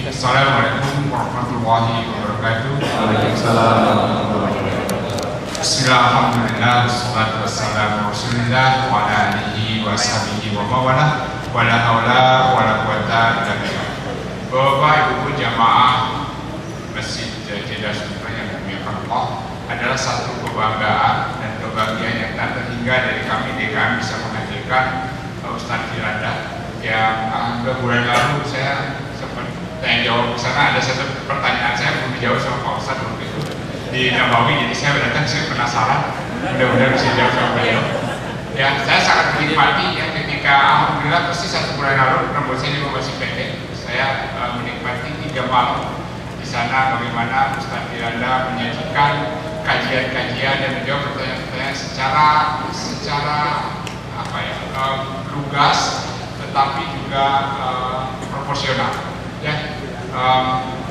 Assalamualaikum warahmatullahi wabarakatuh. Waalaikumsalam warahmatullahi wabarakatuh. Bismillahirrahmanirrahim. Wassalatu wassalamu rasulillah wa ala alihi wa sahbihi wa mawalah wa la haula wa la quwata illa billah. Bapak Ibu jamaah Masjid Jeddah Sutra yang dimuliakan Allah, adalah satu kebanggaan dan kebahagiaan yang tak terhingga dari kami DKM bisa menghadirkan Ustaz Firanda yang bulan lalu saya sempat tanya jawab ke sana. Ada satu pertanyaan saya belum dijawab sama Pak Ustaz waktu itu di Nabawi, jadi saya datang, saya penasaran, mudah-mudahan bisa dijawab sama beliau. Ya, saya sangat menikmati ya ketika alhamdulillah persis 1 bulan lalu, rambut saya juga masih pendek, saya menikmati 3 malam di sana bagaimana Ustaz Firanda menyajikan kajian-kajian dan menjawab pertanyaan-pertanyaan secara apa ya, lugas tetapi juga proporsional. Ya,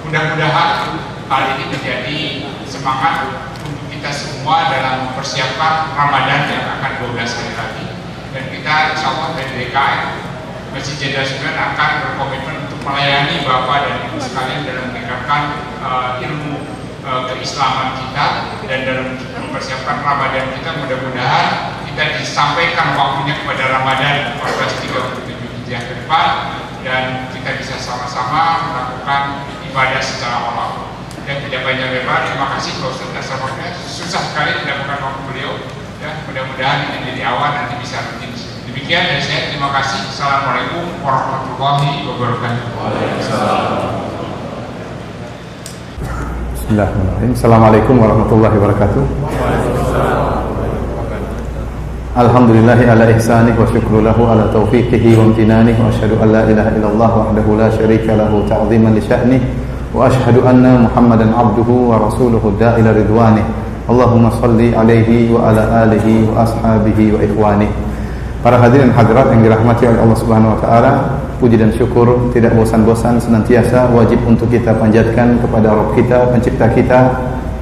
mudah-mudahan hal ini menjadi semangat untuk kita semua dalam mempersiapkan Ramadan yang akan 12 hari lagi, dan kita insya Allah dari DKM Masjid Jeddah Sutra akan berkomitmen untuk melayani Bapak dan Ibu sekalian dalam meningkatkan ilmu keislaman kita dan dalam mempersiapkan Ramadan kita. Mudah-mudahan kita disampaikan waktunya kepada Ramadan 1437 Hijriah ke depan, dan kita bisa sama-sama melakukan ibadah secara Allah. Dan tidak banyak lebar, terima kasih Pak Ustaz atas waktunya. Susah sekali mendapatkan waktu beliau. Ya, mudah-mudahan ini menjadi awal nanti bisa rutin. Demikian dari saya, terima kasih. Assalamualaikum warahmatullahi wabarakatuh. Waalaikumsalam. Bismillahirrahmanirrahim. Assalamualaikum warahmatullahi wabarakatuh. Alhamdulillahi ala ihsanih wa syukru lahu ala taufiqihi wa amtinanih wa asyhadu an la ilaha illallah wahdahu la syarika lahu ta'ziman li sya'nih wa asyhadu anna Muhammadan abduhu wa rasuluhu da'ila ridwanih. Allahumma salli alaihi wa ala alihi wa ashabihi wa ikhwanih. Para hadirin hadirat yang dirahmati oleh Allah Subhanahu wa taala, puji dan syukur tidak bosan-bosan senantiasa wajib untuk kita panjatkan kepada Rabb kita, pencipta kita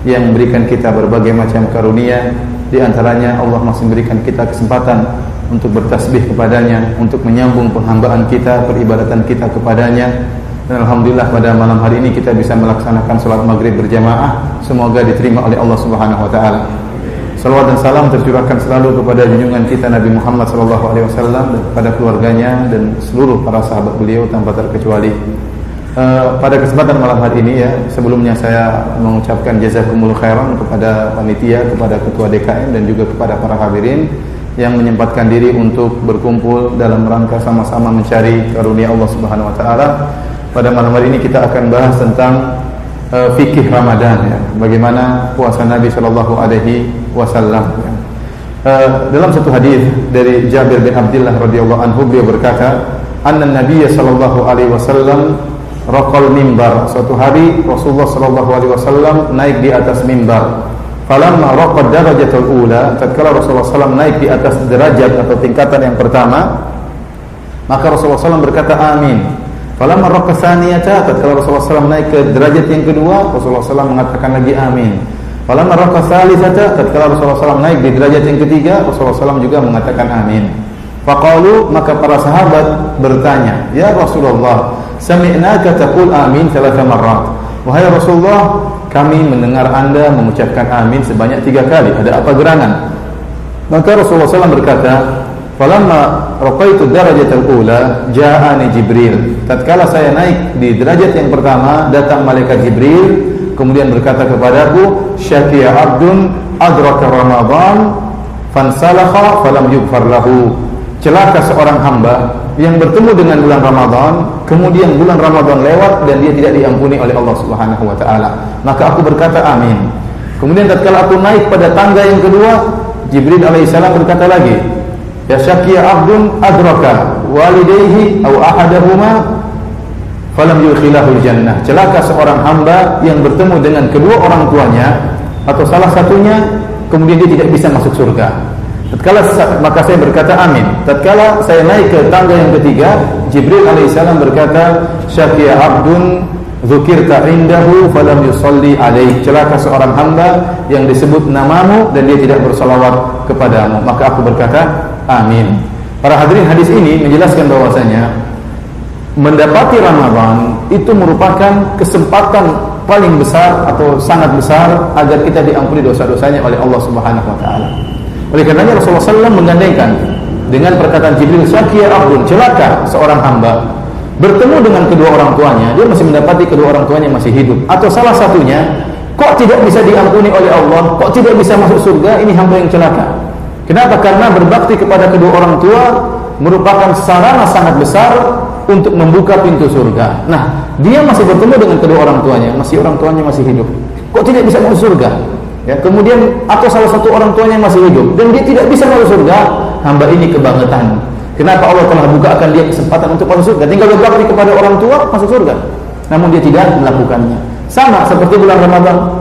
yang memberikan kita berbagai macam karunia. Di antaranya Allah masih memberikan kita kesempatan untuk bertasbih kepadanya, untuk menyambung penghambaan kita, peribadatan kita kepadanya. Dan alhamdulillah pada malam hari ini kita bisa melaksanakan salat maghrib berjamaah. Semoga diterima oleh Allah Subhanahu wa taala. Salawat dan salam tercurahkan selalu kepada junjungan kita Nabi Muhammad sallallahu alaihi wasallam dan kepada keluarganya dan seluruh para sahabat beliau tanpa terkecuali. Pada kesempatan malam hari ini ya, sebelumnya saya mengucapkan jazakumullah khairan kepada panitia, kepada ketua DKM dan juga kepada para hadirin yang menyempatkan diri untuk berkumpul dalam rangka sama-sama mencari karunia Allah Subhanahu wa taala. Pada malam hari ini kita akan bahas tentang fikih Ramadan ya, bagaimana puasa Nabi sallallahu alaihi wasallam ya. Dalam satu hadis dari Jabir bin Abdullah radhiyallahu anhu, beliau berkata, "Anna Nabiy sallallahu alaihi wasallam raqal mimbar." Suatu hari Rasulullah sallallahu alaihi wasallam naik di atas mimbar. Falamma raqad darajatul ula, tatkala Rasulullah sallallahu naik di atas derajat atau tingkatan yang pertama, maka Rasulullah sallallahu berkata amin. Falamma raqa tsaniyata, tatkala Rasulullah sallallahu naik ke derajat yang kedua, Rasulullah sallallahu mengatakan lagi amin. Falamma raqa tsalitsata, tatkala Rasulullah sallallahu naik di derajat yang ketiga, Rasulullah sallallahu juga mengatakan amin. Faqalu, maka para sahabat bertanya, "Ya Rasulullah, sami'naka taqul amin 3 marrat." Wahai Rasulullah, kami mendengar Anda mengucapkan amin sebanyak 3 kali. Ada apa gerangan? Maka Rasulullah SAW berkata, "Falamma raqaitu darajatal ula, ja'ani Jibril." Tatkala saya naik di derajat yang pertama, datang malaikat Jibril, kemudian berkata kepadaku, "Syaqiya 'abdun adraka Ramadan fansalakha falam yughfar lahu." Celaka seorang hamba yang bertemu dengan bulan Ramadan, kemudian bulan Ramadan lewat dan dia tidak diampuni oleh Allah Subhanahu wa taala. Maka aku berkata amin. Kemudian tatkala aku naik pada tangga yang kedua, Jibril alaihissalam berkata lagi, "Ya syaqiya 'abdun adraka walidayhi aw ahadahuma falam yudkhilahul jannah." Celaka seorang hamba yang bertemu dengan kedua orang tuanya atau salah satunya, kemudian dia tidak bisa masuk surga. Maka saya berkata amin. Tatkala saya naik ke tangga yang ketiga, Jibril alaihissalam berkata, "Syaqiya 'abdun dzukirta indahu falam yusalli alaih." Celaka seorang hamba yang disebut namamu dan dia tidak bersalawat kepadamu. Maka aku berkata amin. Para hadirin, hadis ini menjelaskan bahwasanya mendapati Ramadan itu merupakan kesempatan paling besar atau sangat besar agar kita diampuni dosa-dosanya oleh Allah Subhanahu wa taala. Oleh karenanya Rasulullah SAW menggandengkan dengan perkataan Jibril, "Syaqiya abdun," celaka seorang hamba bertemu dengan kedua orang tuanya, dia masih mendapati kedua orang tuanya masih hidup, atau salah satunya kok tidak bisa diampuni oleh Allah, kok tidak bisa masuk surga, ini hamba yang celaka. Kenapa? Karena berbakti kepada kedua orang tua merupakan sarana sangat besar untuk membuka pintu surga. Nah, dia masih bertemu dengan kedua orang tuanya, orang tuanya masih hidup, kok tidak bisa masuk surga? Ya, kemudian atau salah satu orang tuanya masih hidup dan dia tidak bisa masuk surga, hamba ini kebangetan. Kenapa Allah telah bukakan dia kesempatan untuk masuk surga? Tinggal berbakti kepada orang tua masuk surga. Namun dia tidak melakukannya. Sama seperti bulan Ramadan.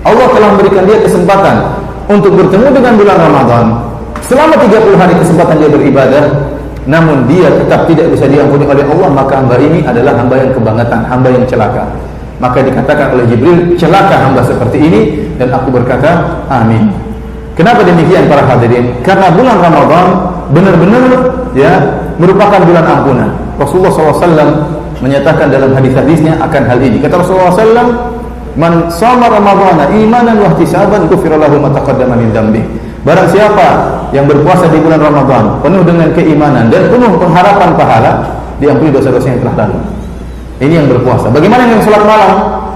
Allah telah memberikan dia kesempatan untuk bertemu dengan bulan Ramadan. Selama 30 hari kesempatan dia beribadah, namun dia tetap tidak bisa diampuni oleh Allah, maka hamba ini adalah hamba yang kebangetan, hamba yang celaka. Maka dikatakan oleh Jibril, celaka hamba seperti ini, dan aku berkata, amin. Kenapa demikian para hadirin? Karena bulan Ramadan benar-benar ya merupakan bulan ampunan. Rasulullah SAW menyatakan dalam hadis-hadisnya akan hal ini. Kata Rasulullah SAW, "Man shama Ramadhana imanan wa ihtisaban ghufira lahu ma taqaddama min dhanbi." Barang siapa yang berpuasa di bulan Ramadan penuh dengan keimanan dan penuh pengharapan pahala, diampuni dosa-dosa yang telah lalu. Ini yang berpuasa. Bagaimana yang salat malam?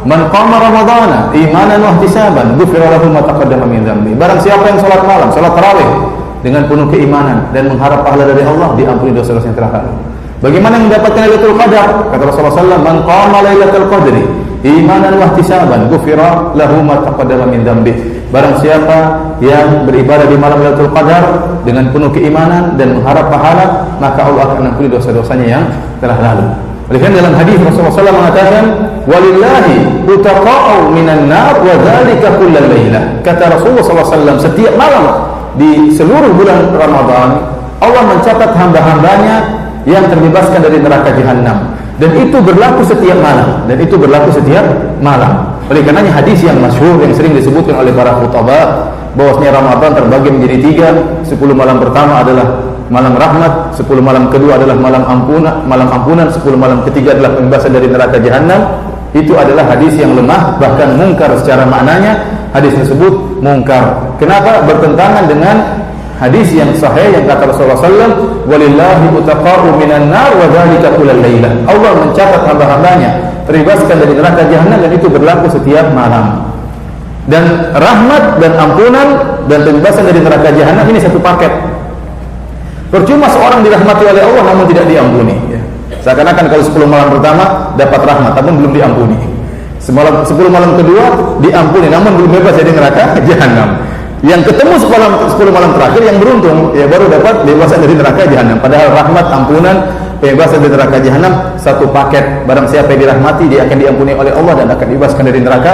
Man qama Ramadhana imanan wa ihtisaban ghufira lahu ma taqaddama min dhanbi. Barang siapa yang salat malam, salat tarawih dengan penuh keimanan dan mengharap pahala dari Allah, diampuni dosa-dosa yang telah lalu. Bagaimana yang mendapatkan Lailatul Qadar? Kata Rasulullah SAW, "Man qama Lailatul Qadri imanan wa ihtisaban ghufira lahu ma taqaddama min dhanbi." Barang siapa yang beribadah di malam Lailatul Qadar dengan penuh keimanan dan mengharap pahala, maka Allah akan mengampuni dosa-dosanya yang telah lalu. Oleh karena dalam hadis Rasulullah SAW mengatakan, "Walillahi utaqa'u minan nar wa dzalika kullal lailah." Kata Rasulullah SAW, setiap malam di seluruh bulan Ramadan Allah mencatat hamba-hambanya yang terbebaskan dari neraka jahanam, dan itu berlaku setiap malam. Oleh karenanya hadis yang masyhur yang sering disebutkan oleh para khutbah bahwasanya Ramadan terbagi menjadi 3. 10 malam pertama adalah malam rahmat, 10 malam kedua adalah malam ampunan, 10 malam ketiga adalah pembebasan dari neraka jahanam. Itu adalah hadis yang lemah, bahkan mungkar secara maknanya. Hadis tersebut mungkar. Kenapa? Bertentangan dengan hadis yang sahih yang kata Rasulullah SAW, "Walillahi utaqa'u minan nar wa dzalika kullal lailah." Allah mencatat hamba-hambanya terbebaskan dari neraka jahanam, dan itu berlaku setiap malam. Dan rahmat dan ampunan dan pembebasan dari neraka jahanam ini satu paket. Percuma seorang dirahmati oleh Allah namun tidak diampuni, ya. Seakan-akan kalau 10 malam pertama dapat rahmat namun belum diampuni. 10 malam kedua diampuni namun belum bebas dari neraka jahanam. Yang ketemu 10 malam terakhir yang beruntung, ya baru dapat bebasan dari neraka jahanam. Padahal rahmat, ampunan, pembebasan dari neraka jahanam satu paket. Barang siapa yang dirahmati, dia akan diampuni oleh Allah dan akan dibebaskan dari neraka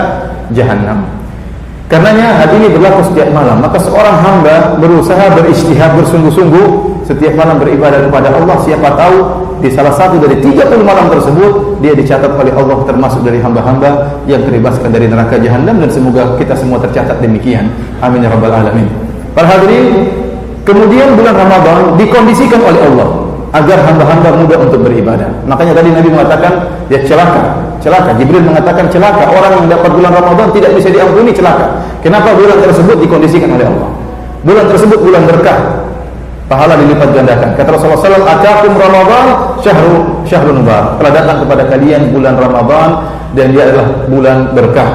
jahanam. Karenanya hal ini berlaku setiap malam. Maka seorang hamba berusaha berijtihad bersungguh-sungguh setiap malam beribadah kepada Allah. Siapa tahu di salah satu dari 30 malam tersebut dia dicatat oleh Allah termasuk dari hamba-hamba yang terbebaskan dari neraka jahanam, dan semoga kita semua tercatat demikian. Amin ya rabbal alamin. Para hadirin, kemudian bulan Ramadan dikondisikan oleh Allah agar hamba-hamba mudah untuk beribadah. Makanya tadi Nabi mengatakan, ya celaka. Jibril mengatakan celaka orang yang dapat bulan Ramadan tidak bisa diampuni, celaka. Kenapa? Bulan tersebut dikondisikan oleh Allah. Bulan tersebut bulan berkah, pahala dilipat gandakan. Kata Rasulullah SAW, "Atakum Ramadan syahrun mubarak." Telah datang kepada kalian bulan Ramadan dan dia adalah bulan berkah.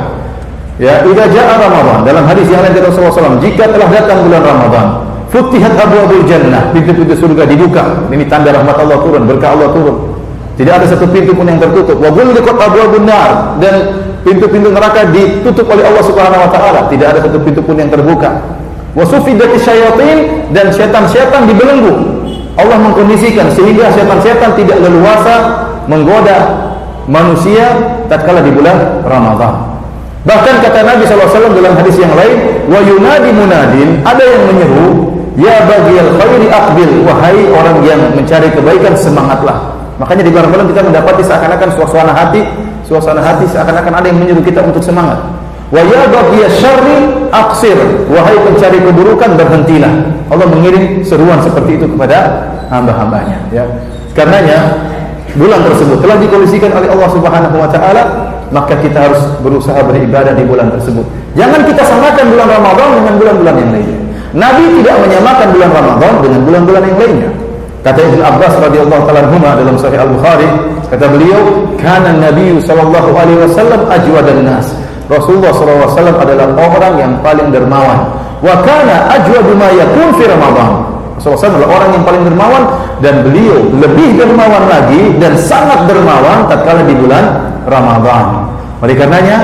Ya, idza jaa Ramadan, dalam hadis yang lain kata Rasulullah SAW, jika telah datang bulan Ramadan, futihat abwaabul jannah, pintu-pintu surga dibuka. Ini tanda rahmat Allah turun, berkah Allah turun. Tidak ada satu pintu pun yang tertutup. Wa ghulqat abwaabun nar, dan pintu-pintu neraka ditutup oleh Allah Subhanahu wa taala. Tidak ada satu pintu pun yang terbuka. Wa sufidatis syayatin, dan setan-setan dibelenggu. Allah mengkondisikan sehingga setan-setan tidak leluasa menggoda manusia tatkala di bulan Ramadan. Bahkan kata Nabi SAW dalam hadis yang lain, wa yunadi munadin, ada yang menyeru, ya baghiyal khairi aqbil, wahai orang yang mencari kebaikan, semangatlah. Makanya di bulan Ramadan kita mendapati seakan-akan suasana hati seakan-akan ada yang menyeru kita untuk semangat. Wa ya baghiyal syarri aqsir, wahai pencari keburukan, berhentilah. Allah mengirim seruan seperti itu kepada hamba-hambanya, ya. Karenanya bulan tersebut telah dikondisikan oleh Allah Subhanahu wa taala, maka kita harus berusaha beribadah di bulan tersebut. Jangan kita samakan bulan Ramadan dengan bulan-bulan yang lainnya. Nabi tidak menyamakan bulan Ramadan dengan bulan-bulan yang lainnya. Kata Ibnu Abbas radhiyallahu taala anhuma dalam Sahih Al-Bukhari, kata beliau, "Kana Nabi sallallahu alaihi wasallam ajwadan nas." Rasulullah sallallahu alaihi wasallam adalah orang yang paling dermawan. Wa kana ajwadu ma yakun fi Ramadan. Rasulullah SAW adalah orang yang paling dermawan, dan beliau lebih dermawan lagi dan sangat dermawan tatkala di bulan Ramadan. Oleh karenanya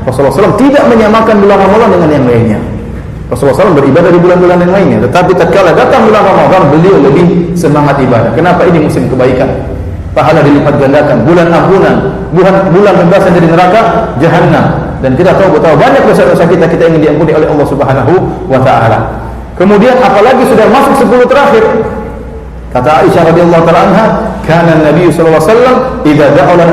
Rasulullah SAW tidak menyamakan bulan Ramadan dengan yang lainnya. Rasulullah SAW beribadah di bulan-bulan yang lainnya, tetapi tatkala datang bulan Ramadan beliau lebih semangat ibadah. Kenapa? Ini musim kebaikan, pahala dilipat gandakan, bulan ampunan, bulan pembebasan dari neraka jahanam, dan kita tahu betapa banyak dosa-dosa kita ingin diampuni oleh Allah Subhanahu wa taala. Kemudian apalagi sudah masuk 10 terakhir. Kata Aisyah radhiyallahu taala anha, "Kana Nabi sallallahu alaihi wasallam idza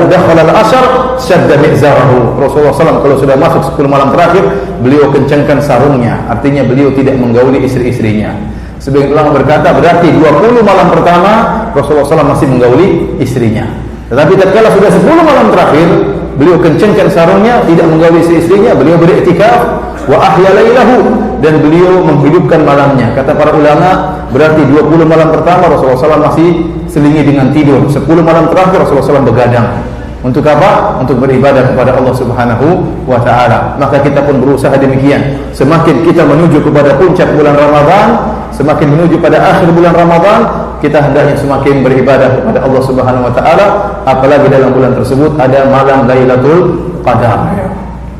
dakhala al-ashr shadda mi'zarahu." Rasulullah SAW kalau sudah masuk 10 malam terakhir, beliau kencangkan sarungnya. Artinya beliau tidak menggauli istri-istrinya. Sebagian ulama berkata berarti 20 malam pertama Rasulullah SAW masih menggauli istrinya. Tetapi tatkala sudah 10 malam terakhir, beliau kencangkan sarungnya, tidak menggauli istri-istrinya, beliau beriktikaf wa ahya lailahu, dan beliau menghidupkan malamnya. Kata para ulama, berarti 20 malam pertama Rasulullah SAW masih selingi dengan tidur. 10 malam terakhir Rasulullah SAW begadang. Untuk apa? Untuk beribadah kepada Allah Subhanahu wa taala. Maka kita pun berusaha demikian. Semakin kita menuju kepada puncak bulan Ramadan, semakin menuju pada akhir bulan Ramadan, kita hendaknya semakin beribadah kepada Allah Subhanahu wa taala, apalagi dalam bulan tersebut ada malam Lailatul Qadar.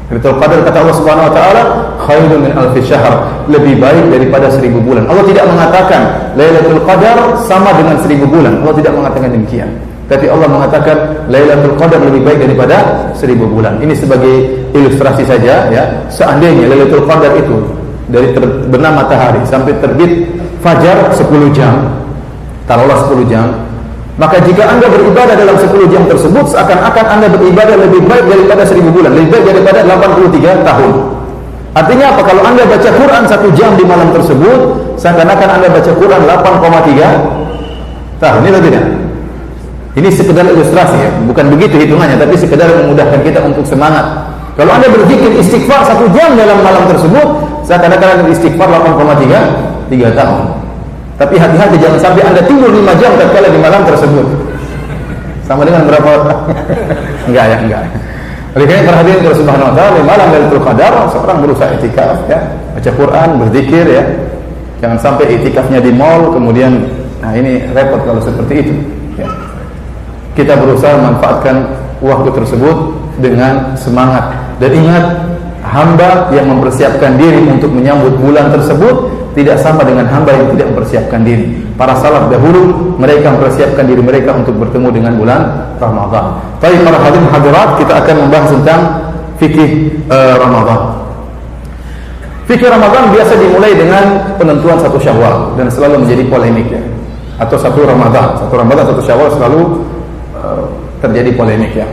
Lailatul Qadar kata Allah Subhanahu wa taala, khairun min alfi syahr, lebih baik daripada 1000 bulan. Allah tidak mengatakan Lailatul Qadar sama dengan 1000 bulan. Allah tidak mengatakan demikian. Tapi Allah mengatakan Lailatul Qadar lebih baik daripada 1000 bulan. Ini sebagai ilustrasi saja ya. Seandainya Lailatul Qadar itu dari terbenam matahari sampai terbit fajar 10 jam, taruhlah 10 jam, maka jika Anda beribadah dalam 10 jam tersebut, seakan-akan Anda beribadah lebih baik daripada 1000 bulan, lebih baik daripada 83 tahun. Artinya apa? Kalau Anda baca Quran 1 jam di malam tersebut, seakan-akan Anda baca Quran 8,3 tahun. Ini atau tidak? Ini sekedar ilustrasi ya, bukan begitu hitungannya, tapi sekedar memudahkan kita untuk semangat. Kalau Anda berzikir istighfar 1 jam dalam malam tersebut, seakan-akan Anda istighfar 8,3 tahun. Tapi hati-hati jangan sampai Anda tidur 5 jam tatkala di malam tersebut. Sama dengan berapa? Enggak ya, enggak. Oleh karena perhatian kepada Subhanahu wa taala, di malam Lailatul Qadar seorang berusaha iktikaf ya, baca Quran, berzikir ya. Jangan sampai iktikafnya di mall kemudian ini repot kalau seperti itu ya. Kita berusaha memanfaatkan waktu tersebut dengan semangat, dan ingat, hamba yang mempersiapkan diri untuk menyambut bulan tersebut tidak sama dengan hamba yang tidak mempersiapkan diri. Para salaf dahulu mereka mempersiapkan diri mereka untuk bertemu dengan bulan Ramadan. Baik para hadirin hadirat, kita akan membahas tentang fikih Ramadan. Fikih Ramadan biasa dimulai dengan penentuan 1 Syawal dan selalu menjadi polemik ya. Atau 1 Ramadan, 1 Syawal selalu terjadi polemik ya.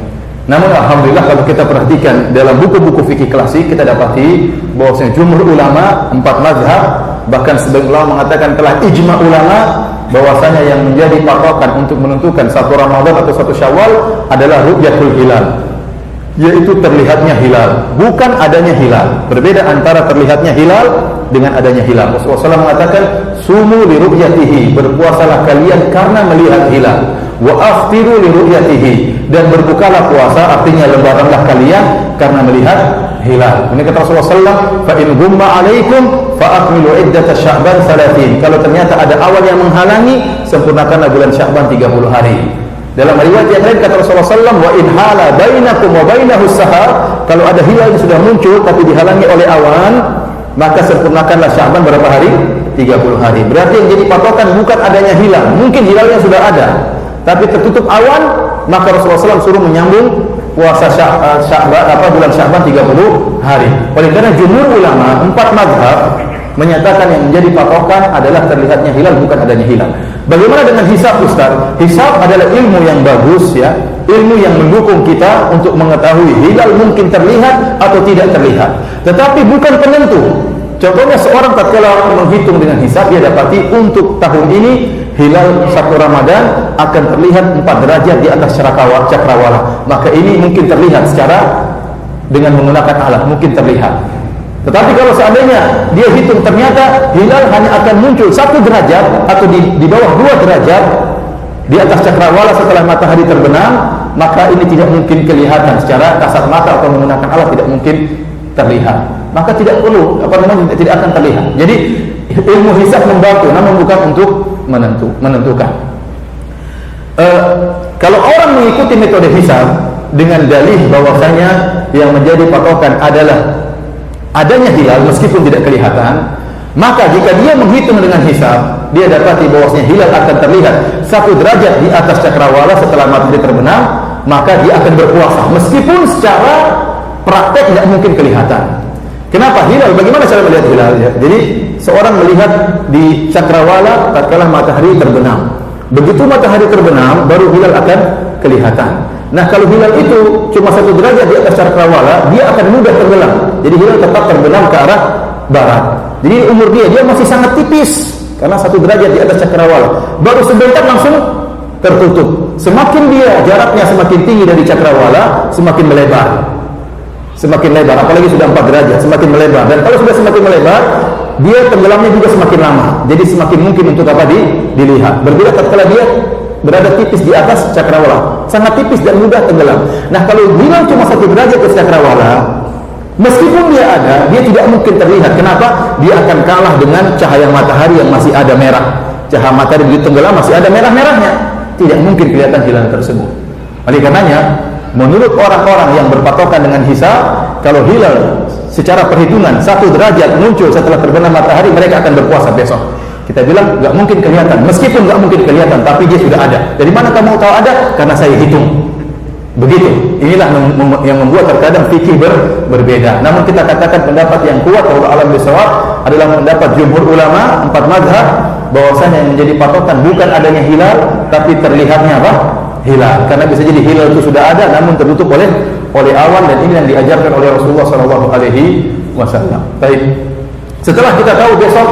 Namun alhamdulillah kalau kita perhatikan dalam buku-buku fikih klasik, kita dapati bahwasanya jumhur ulama 4 mazhab, bahkan sebagian ulama mengatakan telah ijma ulama bahwasanya yang menjadi patokan untuk menentukan 1 Ramadan atau 1 Syawal adalah ru'yatul hilal, yaitu terlihatnya hilal, bukan adanya hilal. Berbeda antara terlihatnya hilal dengan adanya hilal. Rasulullah SAW mengatakan sumu li ru'yatihi, berpuasalah kalian karena melihat hilal, wa aftiru li ru'yatihi, dan berbukalah puasa, artinya lebaranlah kalian karena melihat hilal. Ini kata Rasulullah SAW, fa in gumma alaikum fa akmilu iddata Sya'ban 30. Kalau ternyata ada awan yang menghalangi, sempurnakanlah bulan Sya'ban 30 hari. Dalam riwayat yang lain kata Rasulullah SAW, wa in hala bainakum wa bainahu sahar, kalau ada hilal yang sudah muncul tapi dihalangi oleh awan, maka sempurnakanlah Sya'ban berapa hari? 30 hari. Berarti yang jadi patokan bukan adanya hilal, mungkin hilalnya sudah ada tapi tertutup awan, maka Rasulullah SAW suruh menyambung puasa bulan Sya'ban 30 hari. Oleh karena jumhur ulama 4 mazhab menyatakan yang menjadi patokan adalah terlihatnya hilal, bukan adanya hilal. Bagaimana dengan hisab, Ustaz? Hisab adalah ilmu yang bagus ya, ilmu yang mendukung kita untuk mengetahui hilal mungkin terlihat atau tidak terlihat, tetapi bukan penentu. Contohnya seorang tatkala menghitung dengan hisab, dia dapati untuk tahun ini hilal 1 Ramadan akan terlihat 4 derajat di atas cakrawala. Maka ini mungkin terlihat secara dengan menggunakan alat, mungkin terlihat. Tetapi kalau seandainya dia hitung ternyata hilal hanya akan muncul 1 derajat atau di bawah 2 derajat di atas cakrawala setelah matahari terbenam, maka ini tidak mungkin kelihatan secara kasat mata atau menggunakan alat, tidak mungkin terlihat. Maka tidak perlu tidak akan terlihat. Jadi ilmu hisab membantu, namun bukan untuk menentukan. Kalau orang mengikuti metode hisab dengan dalih bahwasanya yang menjadi patokan adalah adanya hilal meskipun tidak kelihatan, maka jika dia menghitung dengan hisab, dia dapati bahwasanya hilal akan terlihat 1 derajat di atas cakrawala setelah matahari terbenam, maka dia akan berpuasa meskipun secara praktek tidak mungkin kelihatan. Kenapa hilal? Bagaimana cara melihat hilal? Ya? Jadi seorang melihat di cakrawala tatkala matahari terbenam. Begitu matahari terbenam, baru hilal akan kelihatan. Nah, kalau hilal itu cuma 1 derajat di atas cakrawala, dia akan mudah tenggelam. Jadi hilal tetap terbenam ke arah barat. Jadi umur dia masih sangat tipis karena 1 derajat di atas cakrawala. Baru sebentar langsung tertutup. Semakin dia jaraknya semakin tinggi dari cakrawala, semakin melebar. Semakin lebar, apalagi sudah 4 derajat, semakin melebar. Dan kalau sudah semakin melebar, dia tenggelamnya juga semakin lama. Jadi semakin mungkin untuk dilihat. Berbeda tatkala dia berada tipis di atas cakrawala, sangat tipis dan mudah tenggelam. Nah, kalau hilal cuma 1 derajat di cakrawala, meskipun dia ada, dia tidak mungkin terlihat. Kenapa? Dia akan kalah dengan cahaya matahari yang masih ada merah. Cahaya matahari begitu tenggelam masih ada merah-merahnya. Tidak mungkin kelihatan hilal tersebut. Oleh karenanya, menurut orang-orang yang berpatokan dengan hisab, kalau hilal secara perhitungan 1 derajat muncul setelah terbenam matahari, mereka akan berpuasa besok. Kita bilang nggak mungkin kelihatan, meskipun nggak mungkin kelihatan, tapi dia sudah ada. Dari mana kamu tahu ada? Karena saya hitung. Begitu. Inilah yang membuat terkadang fikih berbeda. Namun kita katakan pendapat yang kuat wallahu a'lam bishawab adalah pendapat jumhur ulama 4 mazhab, bahwasanya yang menjadi patokan bukan adanya hilal, tapi terlihatnya apa? Hilal. Karena bisa jadi hilal itu sudah ada namun tertutup oleh awan, dan ini yang diajarkan oleh Rasulullah SAW. Baik. Setelah kita tahu besok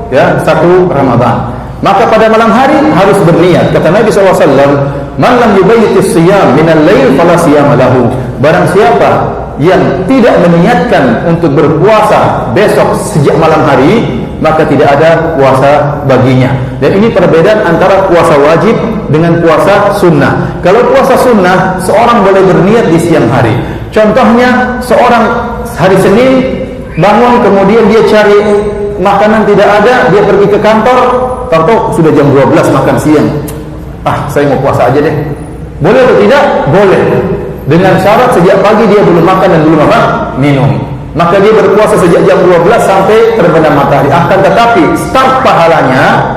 1 Ramadan, maka pada malam hari harus berniat. Kata Nabi SAW, "Man lam yubayyitis siyam minal lail fala siyama lahu." Barang siapa yang tidak meniatkan untuk berpuasa besok sejak malam hari, maka tidak ada puasa baginya. Dan ini perbedaan antara puasa wajib dengan puasa sunnah. Kalau puasa sunnah, seorang boleh berniat di siang hari. Contohnya, seorang hari Senin bangun, kemudian dia cari makanan tidak ada, dia pergi ke kantor, tahu-tahu sudah jam 12 makan siang. Saya mau puasa aja deh. Boleh atau tidak? Boleh. Dengan syarat sejak pagi dia belum makan dan belum minum. Maka dia berpuasa sejak jam 12 sampai terbenam matahari. Akan tetapi start pahalanya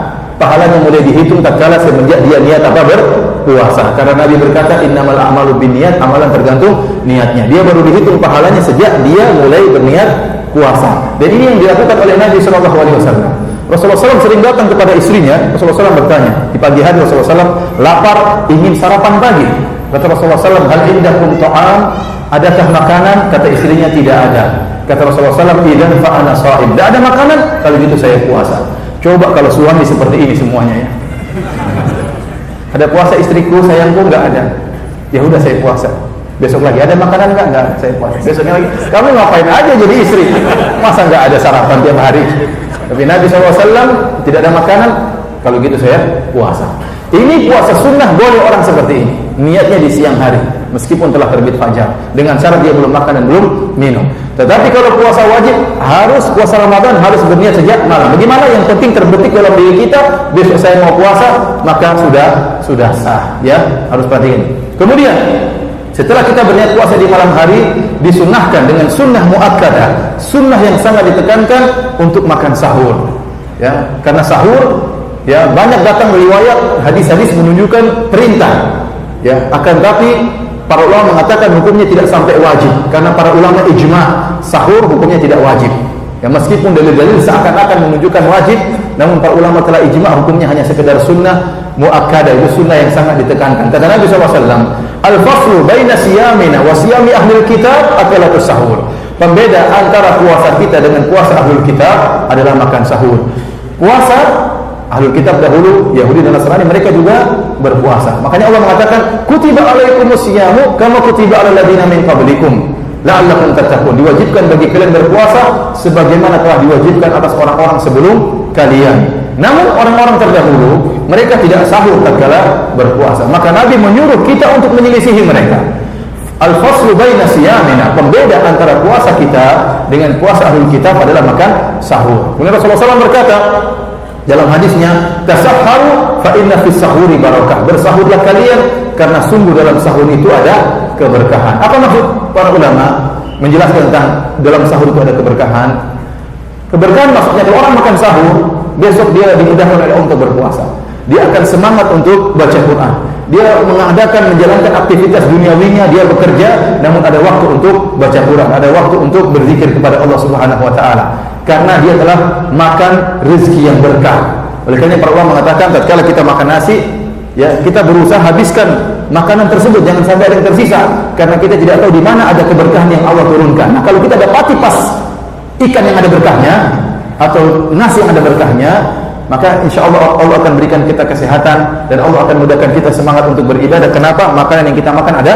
mulai dihitung tatkala semenjak dia niat berpuasa. Karena Nabi berkata, "Innamal a'malu binniyat," amalan tergantung niatnya. Dia baru dihitung pahalanya sejak dia mulai berniat puasa. Dan ini yang dilakukan oleh Nabi SAW. Rasulullah SAW sering datang kepada istrinya. Rasulullah SAW bertanya, di pagi hari Rasulullah SAW lapar, ingin sarapan pagi. Kata Rasulullah SAW, "Hal indakum ta'am?" Adakah makanan? Kata istrinya, tidak ada. Kata Rasulullah SAW, "Idzan fa ana sha'im." Tidak ada makanan? Kalau gitu saya puasa. Coba kalau suami seperti ini semuanya ya. Ada puasa istriku, sayangku, nggak ada. Ya udah saya puasa. Besok lagi ada makanan nggak? Saya puasa. Besoknya lagi, kamu ngapain aja jadi istri? Masa nggak ada sarapan tiap hari? Tapi Nabi SAW tidak ada makanan. Kalau gitu saya puasa. Ini puasa sunnah boleh orang seperti ini. Niatnya di siang hari, meskipun telah terbit fajar, dengan syarat dia belum makan dan belum minum. Tetapi kalau puasa wajib, puasa Ramadan harus berniat sejak malam. Bagaimana? Yang penting terbetik dalam diri kita, besok saya mau puasa, maka sudah sah. Ya, harus perhatikan. Kemudian setelah kita berniat puasa di malam hari, disunnahkan dengan sunnah muakkadah, sunnah yang sangat ditekankan untuk makan sahur. Ya, karena sahur, ya, banyak datang riwayat hadis-hadis menunjukkan perintah. Ya, akan tapi para ulama mengatakan hukumnya tidak sampai wajib, karena para ulama ijma sahur hukumnya tidak wajib. Ya, meskipun dalil-dalil seakan-akan menunjukkan wajib, namun para ulama telah ijma hukumnya hanya sekedar sunnah muakkadah, itu sunnah yang sangat ditekankan. Kata Nabi SAW, "Al-faslu baina siyamina wa siyami ahlil kitab akalatus sahur." Pembeda antara puasa kita dengan puasa ahlul kitab adalah makan sahur. Puasa Ahlul kitab dahulu, Yahudi dan Nasrani, mereka juga berpuasa. Makanya Allah mengatakan, kutiba alaikumus syiyamu kama kutiba alal ladzina min qablikum la'allakum tattaqun. Diwajibkan bagi kalian berpuasa sebagaimana telah diwajibkan atas orang-orang sebelum kalian. Namun orang-orang terdahulu mereka tidak sahur tatkala berpuasa. Maka Nabi menyuruh kita untuk menyelisihi mereka. Al-faslu baina siyamina, pembeda antara puasa kita dengan puasa ahlul kitab adalah makan sahur. Kemudian Rasulullah SAW berkata dalam hadisnya, tasahharu fa inna fis sahuri barakah. Bersahurlah kalian karena sungguh dalam sahur itu ada keberkahan. Apa maksud para ulama menjelaskan tentang dalam sahur itu ada keberkahan? Keberkahan maksudnya kalau orang makan sahur, besok dia dimudahkan oleh Allah untuk berpuasa. Dia akan semangat untuk baca Quran. Dia mengadakan menjalankan aktivitas duniawinya, dia bekerja, namun ada waktu untuk baca Quran, ada waktu untuk berzikir kepada Allah Subhanahu wa taala. Karena dia telah makan rezeki yang berkah. Oleh karena para ulama mengatakan tatkala kita makan nasi, ya, kita berusaha habiskan makanan tersebut, jangan sampai ada yang tersisa, karena kita tidak tahu di mana ada keberkahan yang Allah turunkan. Nah, kalau kita dapati pas ikan yang ada berkahnya atau nasi yang ada berkahnya, maka insya Allah Allah akan berikan kita kesehatan dan Allah akan mudahkan kita semangat untuk beribadah. Kenapa? Makanan yang kita makan ada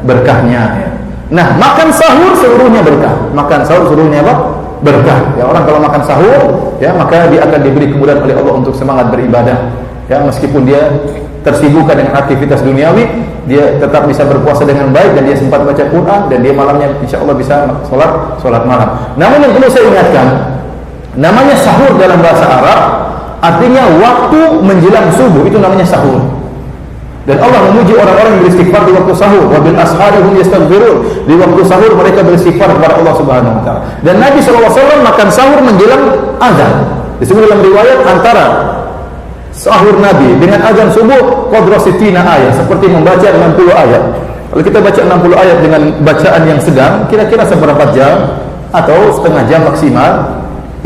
berkahnya. Nah, makan sahur seluruhnya berkah. Makan sahur seluruhnya apa? Berkah. Ya, orang kalau makan sahur, ya, maka dia akan diberi kemudahan oleh Allah untuk semangat beribadah. Ya, meskipun dia tersibukkan dengan aktivitas duniawi, dia tetap bisa berpuasa dengan baik dan dia sempat baca Quran dan dia malamnya insya Allah bisa sholat malam. Namun yang perlu saya ingatkan, namanya sahur dalam bahasa Arab artinya waktu menjelang subuh, itu namanya sahur. Dan Allah memuji orang-orang yang beristighfar di waktu sahur. Wa bil ashari hum yastaghfirun. Di waktu sahur mereka beristighfar kepada Allah Subhanahu wa taala. Dan Nabi SAW makan sahur menjelang azan. Disebut dalam riwayat antara sahur Nabi dengan azan subuh qadra sittina ayat, seperti membaca 60 ayat. Kalau kita baca 60 ayat dengan bacaan yang sedang, kira-kira seberapa jam atau setengah jam maksimal.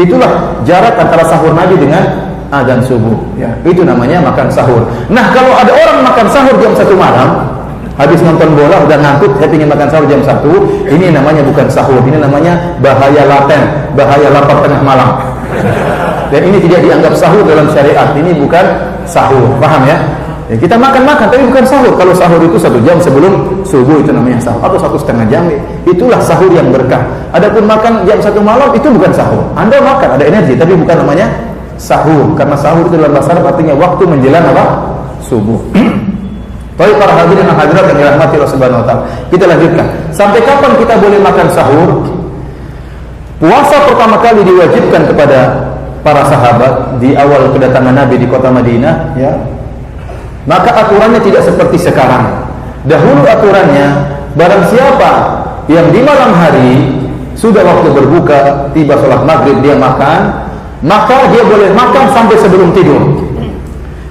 Itulah jarak antara sahur Nabi dengan azan subuh, ya. Itu namanya makan sahur. Nah, kalau ada orang makan sahur jam 1 malam, habis nonton bola udah ngantuk, saya ingin makan sahur jam 1, ini namanya bukan sahur, ini namanya bahaya laten, bahaya lapar tengah malam. Dan ini tidak dianggap sahur dalam syariat. Ini bukan sahur, paham ya? Ya, kita makan-makan tapi bukan sahur. Kalau sahur itu 1 jam sebelum subuh itu namanya sahur, atau 1,5 jam, itulah sahur yang berkah. Adapun makan jam 1 malam itu bukan sahur. Anda makan ada energi tapi bukan namanya sahur, karena sahur itu dalam bahasa Arab artinya waktu menjelang apa? Subuh. Baik para hadirin dan hadirat yang dirahmati Allah Subhanahu wa taala. Kita lanjutkan. Sampai kapan kita boleh makan sahur? Puasa pertama kali diwajibkan kepada para sahabat di awal kedatangan Nabi di kota Madinah, ya. Maka aturannya tidak seperti sekarang. Dahulu aturannya, barang siapa yang di malam hari sudah waktu berbuka, tiba sholat maghrib dia makan, maka dia boleh makan sampai sebelum tidur.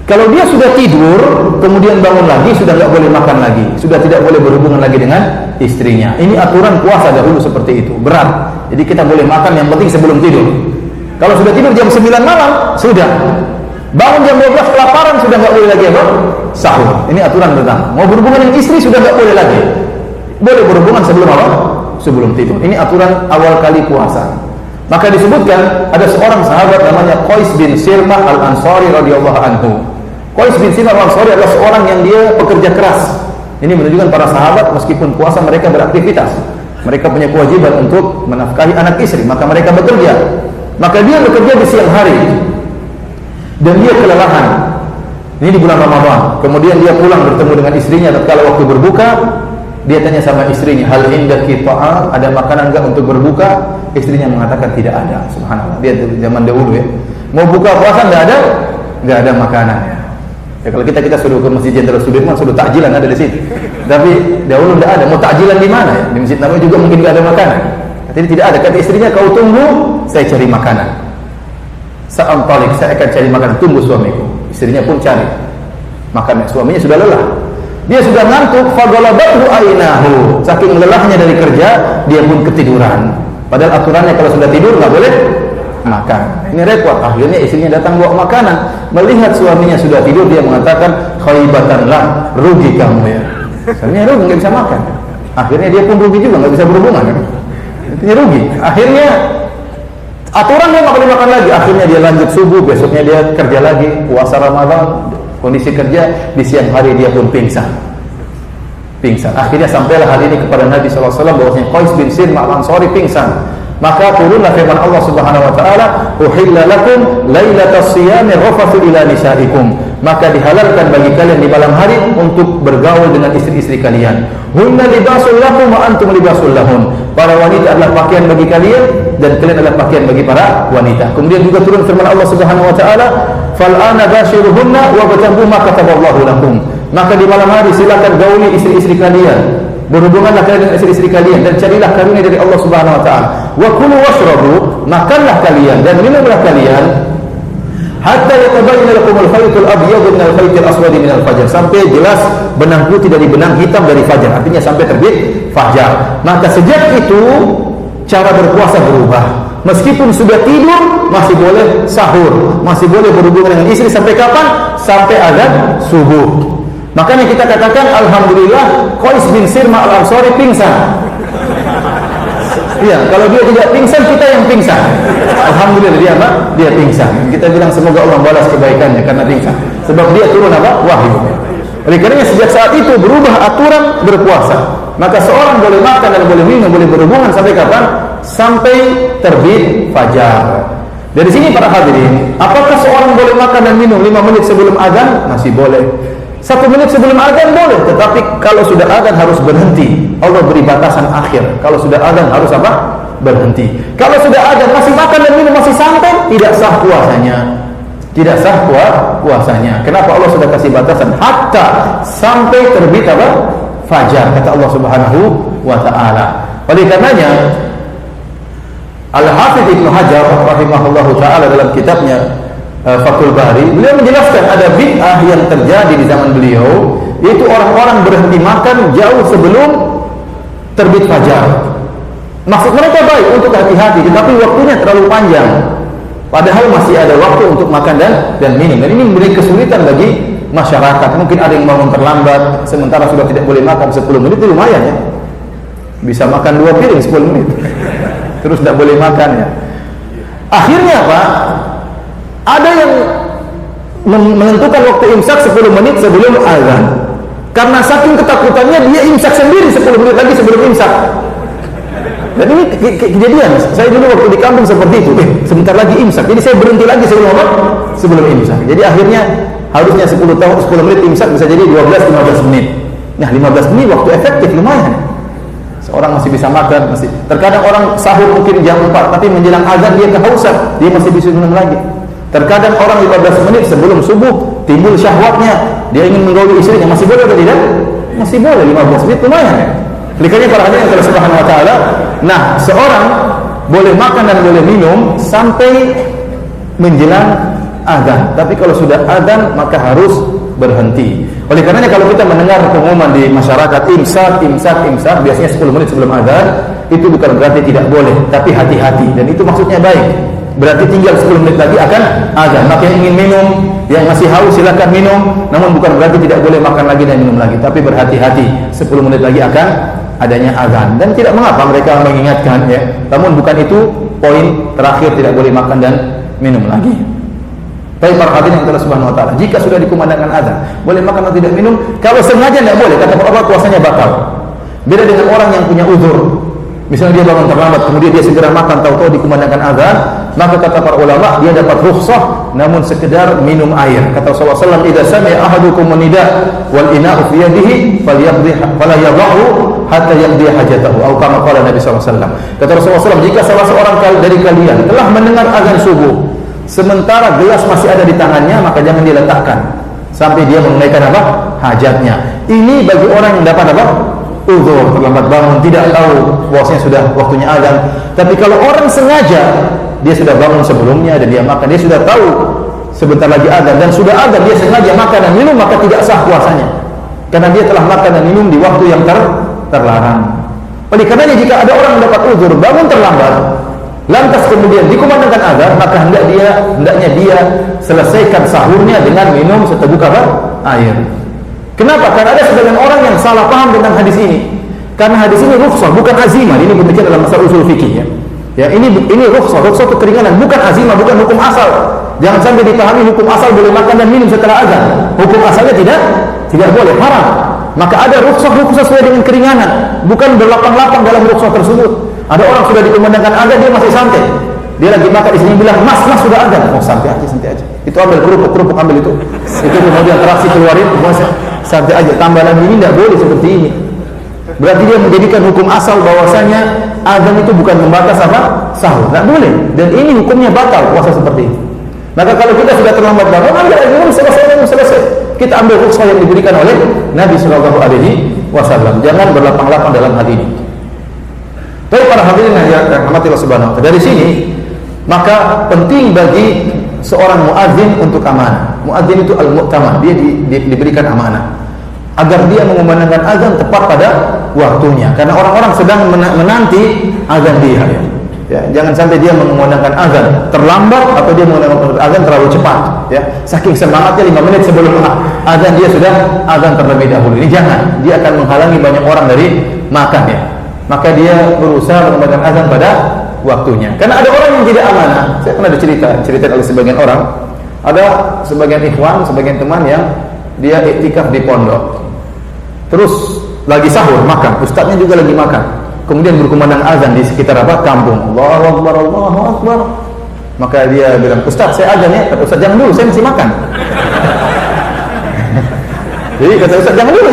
Kalau dia sudah tidur, kemudian bangun lagi, sudah tidak boleh makan lagi, sudah tidak boleh berhubungan lagi dengan istrinya. Ini aturan puasa dahulu seperti itu, berat. Jadi kita boleh makan, yang penting sebelum tidur. Kalau sudah tidur jam 9 malam, sudah. Bangun jam 12 kelaparan, sudah nggak boleh lagi apa? Sahur. Ini aturan pertama. Mau berhubungan dengan istri sudah nggak boleh lagi. Boleh berhubungan sebelum apa? Sebelum tidur. Ini aturan awal kali puasa. Maka disebutkan ada seorang sahabat namanya Qais bin Sirmah al-Ansari radhiyallahu anhu. Qais bin Sirmah al-Ansari adalah seorang yang dia pekerja keras. Ini menunjukkan para sahabat meskipun puasa mereka beraktivitas. Mereka punya kewajiban untuk menafkahi anak istri, maka mereka bekerja. Maka dia bekerja di siang hari. Dan dia kelelahan. Ini di bulan Ramadan. Kemudian dia pulang bertemu dengan istrinya tatkala waktu berbuka. Dia tanya sama istrinya, hal indaki ta'am, ada makanan enggak untuk berbuka? Istrinya mengatakan tidak ada. Subhanallah. Dia zaman dahulu ya. Mau buka puasa enggak ada? Enggak ada makanan ya. Ya kalau kita suruh ke Masjid Jenderal Sudirman, suruh takjilan ada di situ. Tapi dahulu enggak ada. Mau takjilan di mana ya? Di Masjid Nabawi juga mungkin enggak ada makanan. Jadi tidak ada. Kata istrinya, kau tunggu, saya cari makanan. Sa'antalik, saya akan cari makanan. Tunggu suamiku. Istrinya pun cari makanan. Suaminya sudah lelah. Dia sudah ngantuk, fagalabathu ainahu. Saking lelahnya dari kerja, dia pun ketiduran. Padahal aturannya kalau sudah tidur nggak boleh makan. Ini repot. Akhirnya istrinya datang bawa makanan. Melihat suaminya sudah tidur, dia mengatakan, khaibatanlah, rugi kamu ya. Soalnya rugi, nggak bisa makan. Akhirnya dia pun rugi juga, nggak bisa berhubungan. Artinya rugi. Akhirnya Aturan dia nggak boleh makan lagi. Akhirnya dia lanjut subuh, besoknya dia kerja lagi, puasa Ramadan, kondisi kerja, di siang hari dia pun pingsan. Akhirnya sampailah hal ini kepada Nabi SAW bahwasanya Qais bin Sirma al-Ansari pingsan. Maka turunlah firman Allah Subhanahu wa taala, "Uhilla lakum lailatas siyami rafathu ila nisaikum." Maka dihalalkan bagi kalian di malam hari untuk bergaul dengan istri-istri kalian. Hunna libasul lakum wa antum libasul lahun. Para wanita adalah pakaian bagi kalian dan kalian adalah pakaian bagi para wanita. Kemudian juga turun firman Allah Subhanahu wa taala, "Fal'ana bashiruhunna wa batabu ma kataballahu lakum." Maka di malam hari silakan gauli istri-istri kalian, berhubunganlah kalian dengan istri-istri kalian dan carilah karunia dari Allah Subhanahu wa taala. Wa kulu washrabu, makanlah kalian dan minumlah kalian hatta yatabayyana lakum al-khaytul abyad min al-khaytil aswad min al-fajr, sampai jelas benang putih dari benang hitam dari fajar, artinya sampai terbit fajar. Maka sejak itu cara berpuasa berubah. Meskipun sudah tidur masih boleh sahur, masih boleh berhubungan dengan istri sampai kapan? Sampai azan subuh. Makanya kita katakan alhamdulillah Qais bin Sirma al-Ansari pingsan. Iya, kalau dia tidak pingsan, kita yang pingsan. Alhamdulillah dia apa? Dia pingsan. Kita bilang semoga Allah balas kebaikannya karena pingsan. Sebab dia turun apa? Wahyu. Oleh karenanya sejak saat itu berubah aturan berpuasa. Maka seorang boleh makan dan boleh minum, boleh berhubungan sampai kapan? Sampai terbit fajar. Dari sini para hadirin, apakah seorang boleh makan dan minum 5 menit sebelum azan? Masih boleh. 1 menit sebelum azan boleh, tetapi kalau sudah azan harus berhenti. Allah beri batasan akhir. Kalau sudah azan harus apa? Berhenti. Kalau sudah azan masih makan dan minum, masih santai, tidak sah puasanya. Tidak sah puasanya. Kenapa Allah sudah kasih batasan hatta sampai terbit apa? Fajar, kata Allah Subhanahu wa taala. Oleh karenanya Al-Hafidz Ibnu Hajar rahimahullahu taala dalam kitabnya Fathul Bari, beliau menjelaskan ada bid'ah yang terjadi di zaman beliau, yaitu orang-orang berhenti makan jauh sebelum terbit fajar. Maksud mereka baik untuk hati-hati, tetapi waktunya terlalu panjang. Padahal masih ada waktu untuk makan dan minum. Dan ini memberi kesulitan bagi masyarakat. Mungkin ada yang bangun terlambat, sementara sudah tidak boleh makan 10 menit, itu lumayan ya. Bisa makan 2 piring 10 menit. Terus tidak boleh makan ya. Akhirnya apa? Ada yang menentukan waktu imsak 10 menit sebelum azan. Karena saking ketakutannya dia imsak sendiri 10 menit lagi sebelum imsak. Dan ini kejadian. Saya dulu waktu di kampung seperti itu. Sebentar lagi imsak. Jadi saya berhenti lagi sebelum apa? Sebelum imsak. Jadi akhirnya harusnya 10 menit imsak bisa jadi 12-15 menit. Nah, 15 menit waktu efektif lumayan. Seorang masih bisa makan, masih. Terkadang orang sahur mungkin jam 4, tapi menjelang azan dia kehausan, dia masih bisa minum lagi. Terkadang orang 15 menit sebelum subuh timbul syahwatnya, dia ingin menggauli istrinya, masih boleh atau tidak? Masih boleh, 15 menit lumayan ya. Likanya para hadirin yang Allah Subhanahu wa taala. Nah, seorang boleh makan dan boleh minum sampai menjelang azan. Tapi kalau sudah azan maka harus berhenti. Oleh karenanya kalau kita mendengar pengumuman di masyarakat imsak, biasanya 10 menit sebelum azan, itu bukan berarti tidak boleh, tapi hati-hati, dan itu maksudnya baik. Berarti tinggal 10 menit lagi akan azan. Maka yang ingin minum, yang masih haus silakan minum, namun bukan berarti tidak boleh makan lagi dan minum lagi, tapi berhati-hati, 10 menit lagi akan adanya azan. Dan tidak mengapa mereka mengingatkan ya. Namun bukan itu poin terakhir, tidak boleh makan dan minum lagi. Tapi para hadirin yang Allah Subhanahu wa taala, jika sudah dikumandangkan azan, boleh makan atau tidak minum. Kalau sengaja tidak boleh, kata Allah, puasanya batal. Beda dengan orang yang punya uzur. Misalnya dia bangun terlambat, kemudian dia segera makan, tahu-tahu dikumandangkan azan, maka kata para ulama dia dapat rukhsah, namun sekedar minum air. Kata Rasulullah SAW, "Idza sami'a ahadukum nida wal ina'u fi yadihi falyaqdi fala yadhahu hatta yaqdi hajatahu." Atau kama qala Nabi SAW. Kata Rasulullah SAW, jika salah seorang dari kalian telah mendengar azan subuh, sementara gelas masih ada di tangannya, maka jangan diletakkan sampai dia menunaikan apa? Hajatnya. Ini bagi orang yang dapat apa? Uzur, terlambat bangun, tidak tahu bahwasanya sudah waktunya azan. Tapi kalau orang sengaja, dia sudah bangun sebelumnya dan dia makan, dia sudah tahu sebentar lagi azan dan sudah azan, dia sengaja makan dan minum, maka tidak sah puasanya. Karena dia telah makan dan minum di waktu yang terlarang. Oleh karenanya jika ada orang mendapat uzur, bangun terlambat, lantas kemudian dikumandangkan azan, maka hendaknya dia selesaikan sahurnya dengan minum seteguk apa? Air. Kenapa? Karena ada sebagian orang yang salah paham tentang hadis ini. Karena hadis ini rukhsah, bukan azimah. Ini berbicara dalam masalah usul fikih ya. Ya, ini rukhsah itu keringanan, bukan azimah, bukan hukum asal. Jangan sampai dipahami hukum asal boleh makan dan minum setelah azan. Hukum asalnya tidak boleh, haram. Maka ada rukhsah sesuai dengan keringanan, bukan berlapang-lapang dalam rukhsah tersebut. Ada orang sudah dikumandangkan azan dia masih santai. Dia lagi makan, istrinya bilang, mas sudah azan. Oh, santai aja. Itu ambil kerupuk ambil itu kemudian terasi keluarin, santai aja. Tambah lagi, ini tidak boleh seperti ini. Berarti dia menjadikan hukum asal bahwasanya azan itu bukan membatas apa? Sahur. Tidak boleh. Dan ini hukumnya batal puasa seperti itu. Maka kalau kita sudah terlambat bangun, selesai. Kita ambil rukhsah yang diberikan oleh Nabi Shallallahu Alaihi Wasallam. Jangan berlapang-lapang dalam hal ini. Tapi para hadirin yang dirahmati Allah Subhanahu wa taala, dari sini maka penting bagi seorang muadzin untuk amanah. Muadzin itu al-mu'taman, dia diberikan amanah agar dia mengumandangkan azan tepat pada waktunya. Karena orang-orang sedang menanti azan dia. Ya, jangan sampai dia mengumandangkan azan terlambat atau dia mengumandangkan azan terlalu cepat. Ya, saking semangatnya 5 menit sebelum azan dia sudah azan terlebih dahulu. Ini jangan, dia akan menghalangi banyak orang dari makan ya. Maka dia berusaha mengumandangkan azan pada waktunya. Karena ada orang yang tidak amanah. Saya pernah cerita oleh sebagian orang. Ada sebagian ikhwan, sebagian teman yang dia iktikaf di pondok. Terus lagi sahur makan, ustadznya juga lagi makan. Kemudian berkumandang azan di sekitar kampung. Allahu Akbar, Allahu Akbar. Maka dia bilang, Ustaz saya azan ya. Kata Ustaz, jangan dulu, saya masih makan. Jadi kata Ustaz, jangan dulu.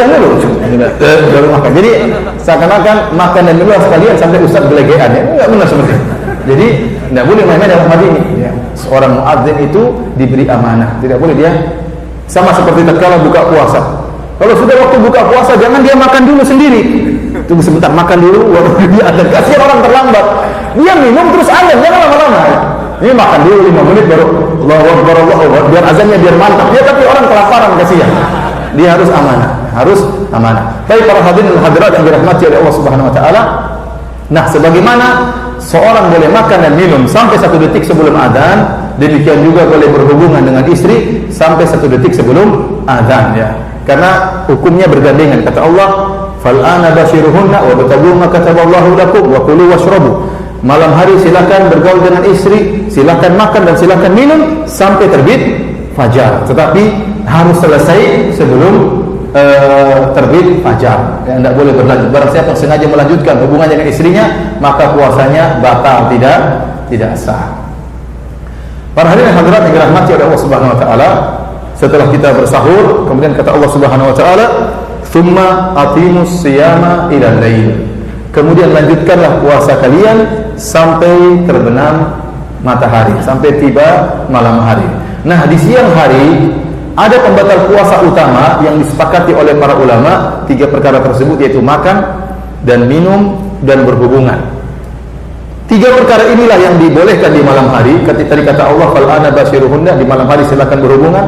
Baru makan. Jadi seakan-akan makan dan minum sekalian sampai Ustaz gelegean ya. Enggak benar seperti itu. Jadi tidak boleh main-main dalam hal ini. Ya. Seorang muadzin itu diberi amanah. Tidak boleh dia sama seperti tatkala buka puasa. Kalau sudah waktu buka puasa, jangan dia makan dulu sendiri. Tunggu sebentar, makan dulu. Dia ada kasihan orang terlambat. Dia minum terus azan, jangan lama-lama. Ini makan dulu 5 menit baru Allahu Akbar, Allahu Akbar. Biar azannya biar mantap. Dia tapi orang kelaparan kasihan. Dia harus amanah. Baik para hadirin dan hadirat yang dirahmati oleh Allah Subhanahu wa taala. Nah, sebagaimana seorang boleh makan dan minum sampai 1 detik sebelum azan, demikian juga boleh berhubungan dengan istri sampai 1 detik sebelum azan ya. Karena hukumnya bergandengan. Kata Allah, "Fal'ana bashiruhunna wa batagu ma kataballahu lakum wa kulu washrabu." Malam hari silakan bergaul dengan istri, silakan makan dan silakan minum sampai terbit fajar. Tetapi harus selesai sebelum terbit fajar. Ya, tidak boleh berlanjut. Barang siapa yang sengaja melanjutkan hubungan dengan istrinya, maka puasanya batal, tidak sah. Para hadirin dan hadirat yang dirahmati oleh Allah Subhanahu wa taala, setelah kita bersahur, kemudian kata Allah Subhanahu wa taala, "Tsumma atimus siyama ila lail." Kemudian lanjutkanlah puasa kalian sampai terbenam matahari, sampai tiba malam hari. Nah, di siang hari ada pembatal puasa utama yang disepakati oleh para ulama. 3 perkara tersebut yaitu makan dan minum dan berhubungan. 3 perkara inilah yang dibolehkan di malam hari. Ketika tadi kata Allah, "Fal ana basyiruhunna," di malam hari silakan berhubungan,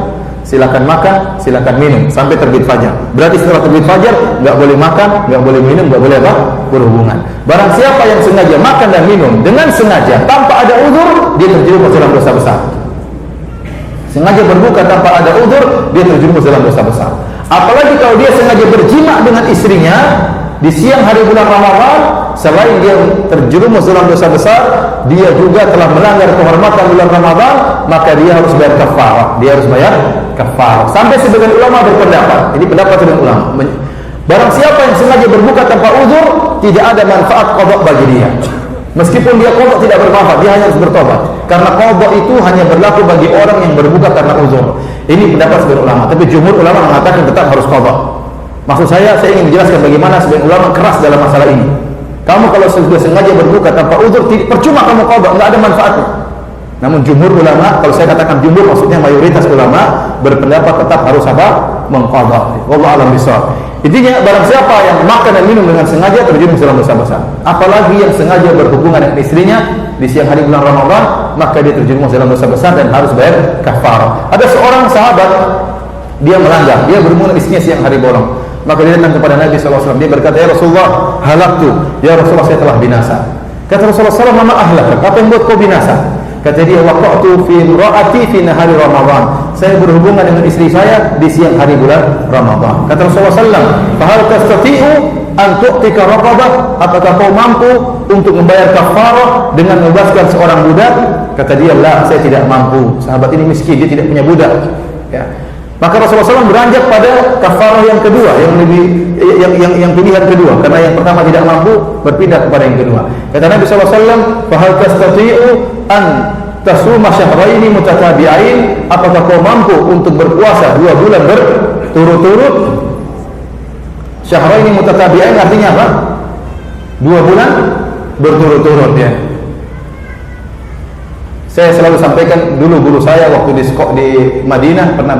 silakan makan, silakan minum sampai terbit fajar. Berarti setelah terbit fajar enggak boleh makan, enggak boleh minum, enggak boleh berhubungan. Barang siapa yang sengaja makan dan minum dengan sengaja tanpa ada uzur, dia terjerumus dalam dosa besar. Sengaja berbuka tanpa ada uzur, dia terjerumus dalam dosa besar. Apalagi kalau dia sengaja berjima dengan istrinya di siang hari bulan Ramadan, selain dia terjerumus dalam dosa besar, dia juga telah melanggar kehormatan bulan Ramadan, maka dia harus bayar kafarah. Sampai sebagian ulama berpendapat, ini pendapat sebagian ulama, barang siapa yang sengaja berbuka tanpa uzur, tidak ada manfaat qada bagi dia. Meskipun dia qada tidak bermanfaat, dia hanya harus bertobat. Karena qada itu hanya berlaku bagi orang yang berbuka karena uzur. Ini pendapat sebagian ulama, tapi jumhur ulama mengatakan tetap harus qada. Maksud saya ingin menjelaskan bagaimana sebagian ulama keras dalam masalah ini. Kamu kalau sudah sengaja berbuka tanpa uzur, percuma kamu qada, enggak ada manfaatnya. Namun jumhur ulama, kalau saya katakan jumhur maksudnya mayoritas ulama berpendapat tetap harus mengqada. Wallahu a'lam bishawab. Intinya barang siapa yang makan dan minum dengan sengaja terjerumus dalam dosa besar. Apalagi yang sengaja berhubungan dengan istrinya di siang hari bulan Ramadan, maka dia terjerumus dalam dosa besar dan harus bayar kafarah. Ada seorang sahabat, dia melanggar, dia berhubungan dengan istrinya siang hari bolong. Maka dia datang kepada Nabi SAW. Dia berkata, "Ya Rasulullah, halaktu. Ya Rasulullah, saya telah binasa." Kata Rasulullah SAW, "Mama ahlak. Apa yang buat kau binasa?" Kata dia, "Waqa'tu fi imra'ati fi nahari Ramadan." saya berhubungan dengan istri saya di siang hari bulan Ramadan. Kata Rasulullah SAW, "Fahal tastati'u an tu'tika raqabah?" Apakah kau mampu untuk membayar kafarah dengan membebaskan seorang budak? Kata dia, "La, saya tidak mampu." Sahabat ini miskin, dia tidak punya budak. Ya. Maka Rasulullah SAW beranjak pada kafarah yang kedua, yang pilihan kedua, karena yang pertama tidak mampu, berpindah kepada yang kedua. Kata Nabi SAW, "Fahal tastati'u an tasuma syahraini mutatabi'ain?" Apakah kau mampu untuk berpuasa 2 bulan berturut-turut? Syahraini mutatabi'ain artinya apa? 2 bulan berturut-turut, ya. Saya selalu sampaikan, dulu guru saya waktu di Madinah pernah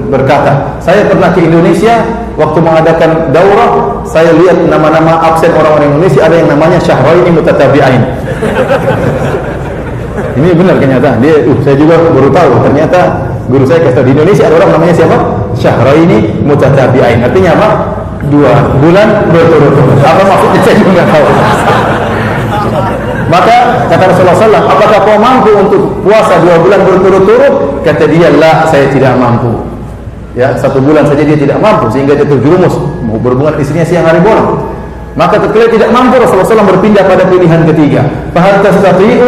berkata, saya pernah ke Indonesia waktu mengadakan daurah, saya lihat nama-nama absen orang-orang Indonesia ada yang namanya Syahraini mutatabi'ain. Ini benar kenyataan. Saya juga baru tahu ternyata guru saya kata di Indonesia ada orang namanya siapa? Syahraini mutatabi'ain. Artinya apa? 2 bulan berturut-turut. Apa maksudnya saya juga nggak tahu. Maka kata Rasulullah SAW, apakah kau mampu untuk puasa 2 bulan berturut-turut? Kata dia, "La, saya tidak mampu." Ya, 1 bulan saja dia tidak mampu, sehingga dia terjerumus mau berhubungan istrinya siang hari bolong. Maka ketika tidak mampu, Rasulullah SAW berpindah pada pilihan ketiga. Fahal tastati'u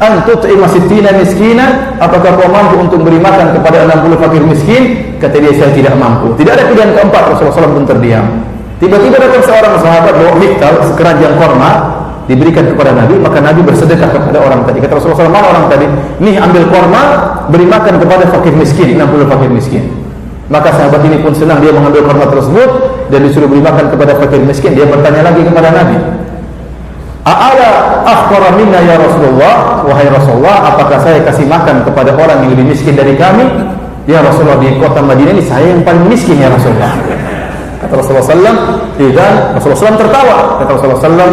an tut'ima sittina miskina? Apakah kau mampu untuk beri makan kepada 60 fakir miskin? Kata dia, "Saya tidak mampu." Tidak ada pilihan keempat, Rasulullah SAW pun terdiam. Tiba-tiba datang seorang sahabat bawa miktal, sekeranjang korma, diberikan kepada Nabi, maka Nabi bersedekah kepada orang tadi. Kata Rasulullah SAW, "Mana orang tadi?" "Nih, ambil korma, beri makan kepada fakir miskin, 60 fakir miskin." Maka sahabat ini pun senang, dia mengambil korma tersebut dan disuruh beri makan kepada fakir miskin. Dia bertanya lagi kepada Nabi, "A'ala akhbara minna ya Rasulullah?" Wahai Rasulullah, apakah saya kasih makan kepada orang yang lebih miskin dari kami? Ya Rasulullah, di kota Madinah ini saya yang paling miskin ya Rasulullah. Kata Rasulullah SAW, dan Rasulullah SAW tertawa. Kata Rasulullah SAW,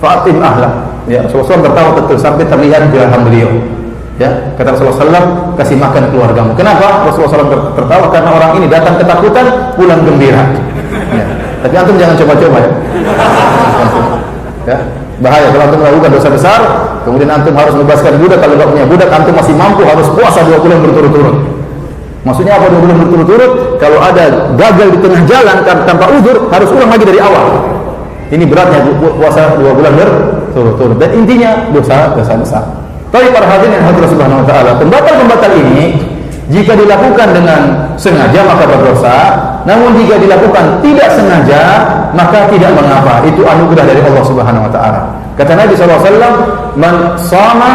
"Fa'atim ahla." Ya, Rasulullah SAW tertawa betul sampai terlihat geraham beliau. Ya, kata Rasulullah SAW, "Kasih makan keluargamu." Kenapa Rasulullah SAW tertawa? Karena orang ini datang ketakutan, pulang gembira. Ya. Tapi antum jangan coba-coba ya. Ya, bahaya kalau antum melakukan dosa besar, kemudian antum harus membebaskan budak. Kalau tidak punya budak, antum masih mampu harus puasa 2 bulan berturut-turut. Maksudnya apa 2 bulan berturut-turut? Kalau ada gagal di tengah jalan tanpa uzur, harus ulang lagi dari awal. Ini beratnya puasa 2 bulan berturut-turut. Dan intinya dosa besar. Tapi para hadirin yang hadir Subhanahu wa taala, pembatal-pembatal ini jika dilakukan dengan sengaja maka berdosa, namun jika dilakukan tidak sengaja maka tidak mengapa. Itu anugerah dari Allah Subhanahu wa taala. Kata Nabi SAW, "Man shama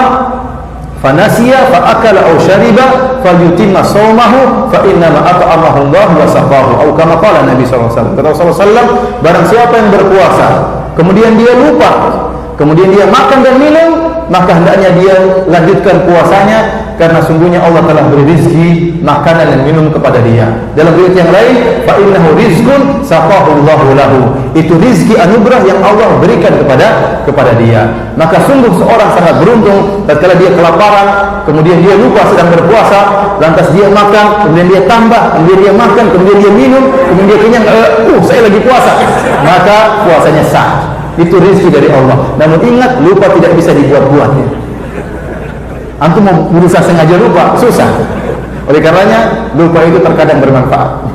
fanasiya fa akala aw shariba falyutimma shaumahu fa inna ma at'amahu Allah wa saqahu." Atau kama qala Nabi SAW. Kata Rasulullah SAW, barang siapa yang berpuasa kemudian dia lupa, kemudian dia makan dan minum, maka hendaknya dia lanjutkan puasanya, karena sungguhnya Allah telah beri rizki makanan dan minum kepada dia. Dalam riwayat yang lain, fa innahu rizqun saqahu Allahu lahu. Itu rizki anugerah yang Allah berikan kepada dia. Maka sungguh seorang sangat beruntung tatkala dia kelaparan, kemudian dia lupa sedang berpuasa, lantas dia makan, kemudian dia tambah, kemudian dia makan, kemudian dia minum, kemudian dia kenyang, saya lagi puasa. Maka puasanya sah. Itu rezeki dari Allah. Namun ingat, lupa tidak bisa dibuat-buat ya. Antum mau berusaha sengaja lupa, susah. Oleh karenanya, lupa itu terkadang bermanfaat.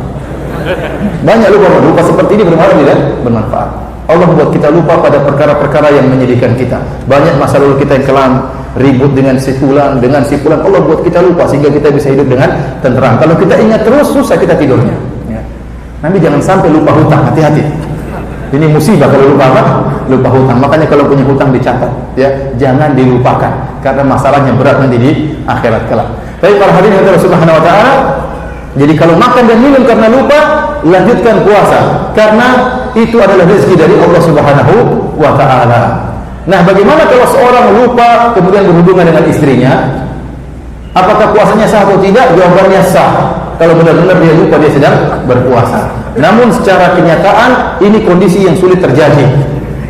Banyak lupa seperti ini bermanfaat. Allah buat kita lupa pada perkara-perkara yang menyedihkan kita. Banyak masa lalu kita yang kelam, ribut dengan si fulan, Allah buat kita lupa sehingga kita bisa hidup dengan tenteram. Kalau kita ingat terus, susah kita tidurnya ya. Nanti jangan sampai lupa hutang, hati-hati. Ini musibah kalau lupa hutang. Makanya kalau punya hutang dicatat ya, jangan dilupakan karena masalahnya berat nanti di akhirat kelak. Tapi para hadirin yang Allah Subhanahu wa taala, jadi kalau makan dan minum karena lupa, lanjutkan puasa karena itu adalah rezeki dari Allah Subhanahu wa taala. Nah, bagaimana kalau seorang lupa kemudian berhubungan dengan istrinya? Apakah puasanya sah atau tidak? Jawabannya sah. Kalau benar-benar dia lupa dia sedang berpuasa. Namun secara kenyataan ini kondisi yang sulit terjadi.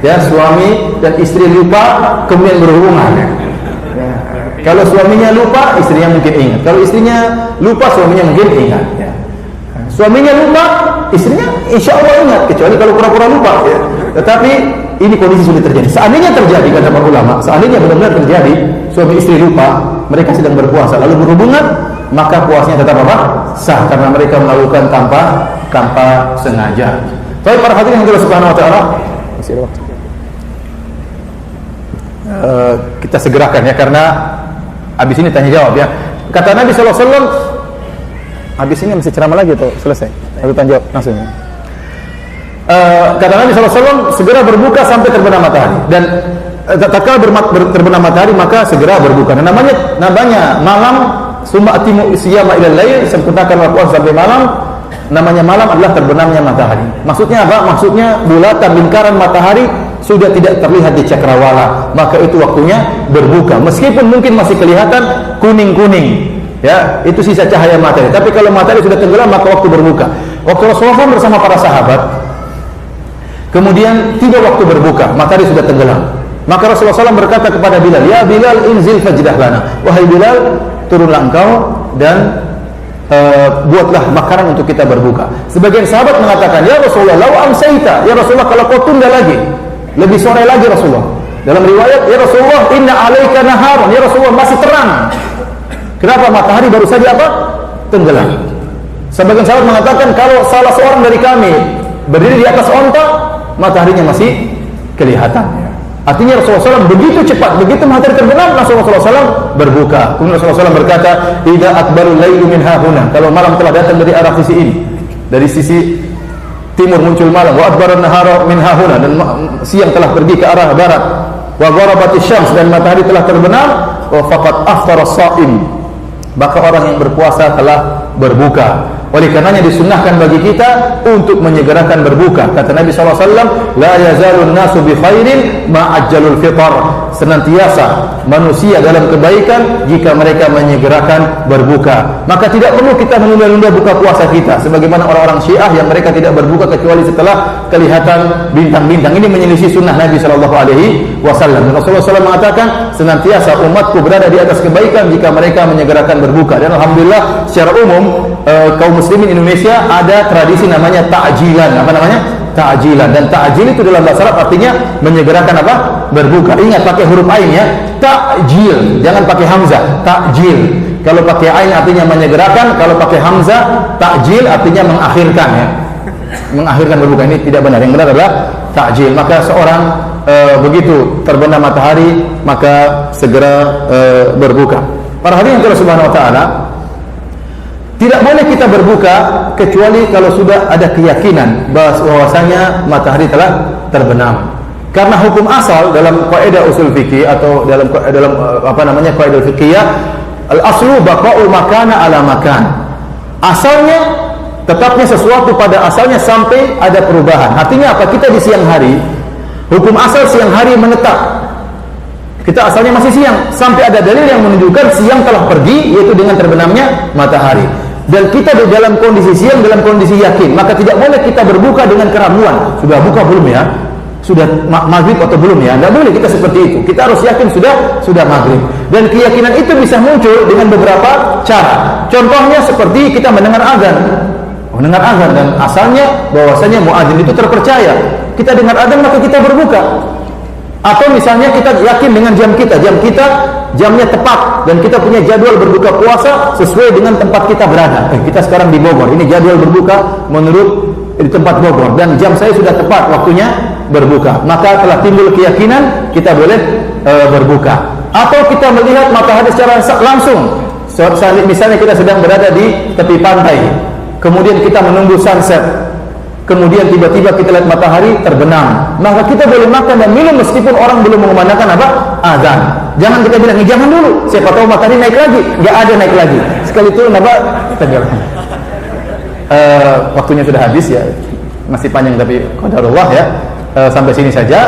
Ya, suami dan istri lupa kemudian berhubungan. Ya. Kalau suaminya lupa, istrinya mungkin ingat. Kalau istrinya lupa, suaminya mungkin ingat. Ya. Suaminya lupa, istrinya insya Allah ingat, kecuali kalau pura-pura lupa. Ya. Tetapi ini kondisi sulit terjadi. Seandainya terjadi, kata para ulama, seandainya benar-benar terjadi, suami istri lupa, mereka sedang berpuasa, lalu berhubungan, maka puasanya tetap apa? Sah, karena mereka melakukan tanpa sengaja. Baik para hadirin yang Allah Subhanahu wa taala, masih ada waktu. Kita segerakan ya, karena habis ini tanya jawab ya. Kata Nabi sallallahu alaihi wasallam, habis ini masih ceramah lagi atau selesai? Lalu tanya jawab langsung. Kata Nabi sallallahu alaihi wasallam, segera berbuka sampai terbenam matahari, dan tatkala terbenam matahari maka segera berbuka. Dan namanya malam, summa atimu siyama ilal lail, sempurnakanlah puasa sampai malam. Namanya malam adalah terbenamnya matahari. Maksudnya apa? Maksudnya bulatan lingkaran matahari sudah tidak terlihat di cakrawala, maka itu waktunya berbuka. Meskipun mungkin masih kelihatan kuning-kuning, ya, itu sisa cahaya matahari. Tapi kalau matahari sudah tenggelam, maka waktu berbuka. Waktu Rasulullah bersama para sahabat, kemudian tiba waktu berbuka, matahari sudah tenggelam. Maka Rasulullah SAW berkata kepada Bilal, "Ya Bilal, inzil fajdah lana." Wahai Bilal, turunlah engkau dan buatlah makanan untuk kita berbuka. Sebagian sahabat mengatakan, "Ya Rasulullah, lau amsaita." Ya Rasulullah, kalau kau tunda lagi, lebih sore lagi Rasulullah. Dalam riwayat, "Ya Rasulullah, inna alaika naharan." Ya Rasulullah, masih terang. Kenapa? Matahari baru saja apa? Tenggelam. Sebagian sahabat mengatakan, kalau salah seorang dari kami berdiri di atas onta, mataharinya masih kelihatan. Artinya Rasulullah SAW begitu cepat, begitu matahari terbenam, langsung Rasulullah SAW berbuka. Kemudian Rasulullah SAW berkata, "Idza akbarul lailu min hahuna." Kalau malam telah datang dari arah sisi ini, dari sisi timur muncul malam. Wa adbaran nahara min hahuna, dan siang telah pergi ke arah barat. Wa gharabatis syams, dan matahari telah terbenam. Wa faqad aftara as-shaim, maka orang yang berpuasa telah berbuka. Oleh karenanya disunnahkan bagi kita untuk menyegerakan berbuka. Kata Nabi SAW, "La yazalun nasu bi khairin ma'ajjalul fitr." Senantiasa manusia dalam kebaikan jika mereka menyegerakan berbuka. Maka tidak perlu kita menunda-nunda buka puasa kita, sebagaimana orang-orang Syiah yang mereka tidak berbuka kecuali setelah kelihatan bintang-bintang. Ini menyelisih sunnah Nabi SAW. Rasulullah SAW mengatakan, senantiasa umatku berada di atas kebaikan jika mereka menyegerakan berbuka. Dan alhamdulillah secara umum kaum muslimin Indonesia ada tradisi namanya ta'jilan. Apa namanya? Ta'jilan. Dan ta'jil itu dalam bahasa Arab artinya menyegerakan apa? Berbuka. Ingat pakai huruf ain ya. Ta'jil, jangan pakai hamzah. Ta'jil. Kalau pakai ain artinya menyegerakan, kalau pakai hamzah ta'jil artinya mengakhirkan ya. Mengakhirkan berbuka. Ini tidak benar. Yang benar adalah ta'jil. Maka seorang begitu terbenam matahari maka segera berbuka. Para hadirin Allah Subhanahu wa taala, tidak boleh kita berbuka kecuali kalau sudah ada keyakinan bahwasanya matahari telah terbenam. Karena hukum asal dalam kaidah usul fikih atau dalam kaidah fikih, al-aslu baqa'u makana ala makan. Asalnya tetapnya sesuatu pada asalnya sampai ada perubahan. Artinya apa? Kita di siang hari, hukum asal siang hari menetap. Kita asalnya masih siang sampai ada dalil yang menunjukkan siang telah pergi, yaitu dengan terbenamnya matahari. Dan kita di dalam kondisi siang, dalam kondisi yakin, maka tidak boleh kita berbuka dengan keraguan. Sudah buka belum ya? Sudah maghrib atau belum ya? Tidak boleh kita seperti itu. Kita harus yakin sudah maghrib. Dan keyakinan itu bisa muncul dengan beberapa cara. Contohnya seperti kita mendengar azan. Mendengar azan, dan asalnya bahwasanya muadzin itu terpercaya. Kita dengar azan maka kita berbuka. Atau misalnya kita yakin dengan jam kita jamnya tepat, dan kita punya jadwal berbuka puasa sesuai dengan tempat kita berada. Kita sekarang di Bogor, ini jadwal berbuka menurut di tempat Bogor, dan jam saya sudah tepat waktunya berbuka. Maka telah timbul keyakinan kita boleh berbuka. Atau kita melihat matahari secara langsung. Misalnya kita sedang berada di tepi pantai, kemudian kita menunggu sunset. Kemudian tiba-tiba kita lihat matahari terbenam, maka kita boleh makan dan minum meskipun orang belum mengumandangkan apa? Azan. Jangan kita bilang, jangan dulu, siapa tahu matahari naik lagi. Nggak ada naik lagi. Sekali itu apa? Tenggelam. Waktunya sudah habis ya, masih panjang tapi qadarullah ya. Sampai sini saja.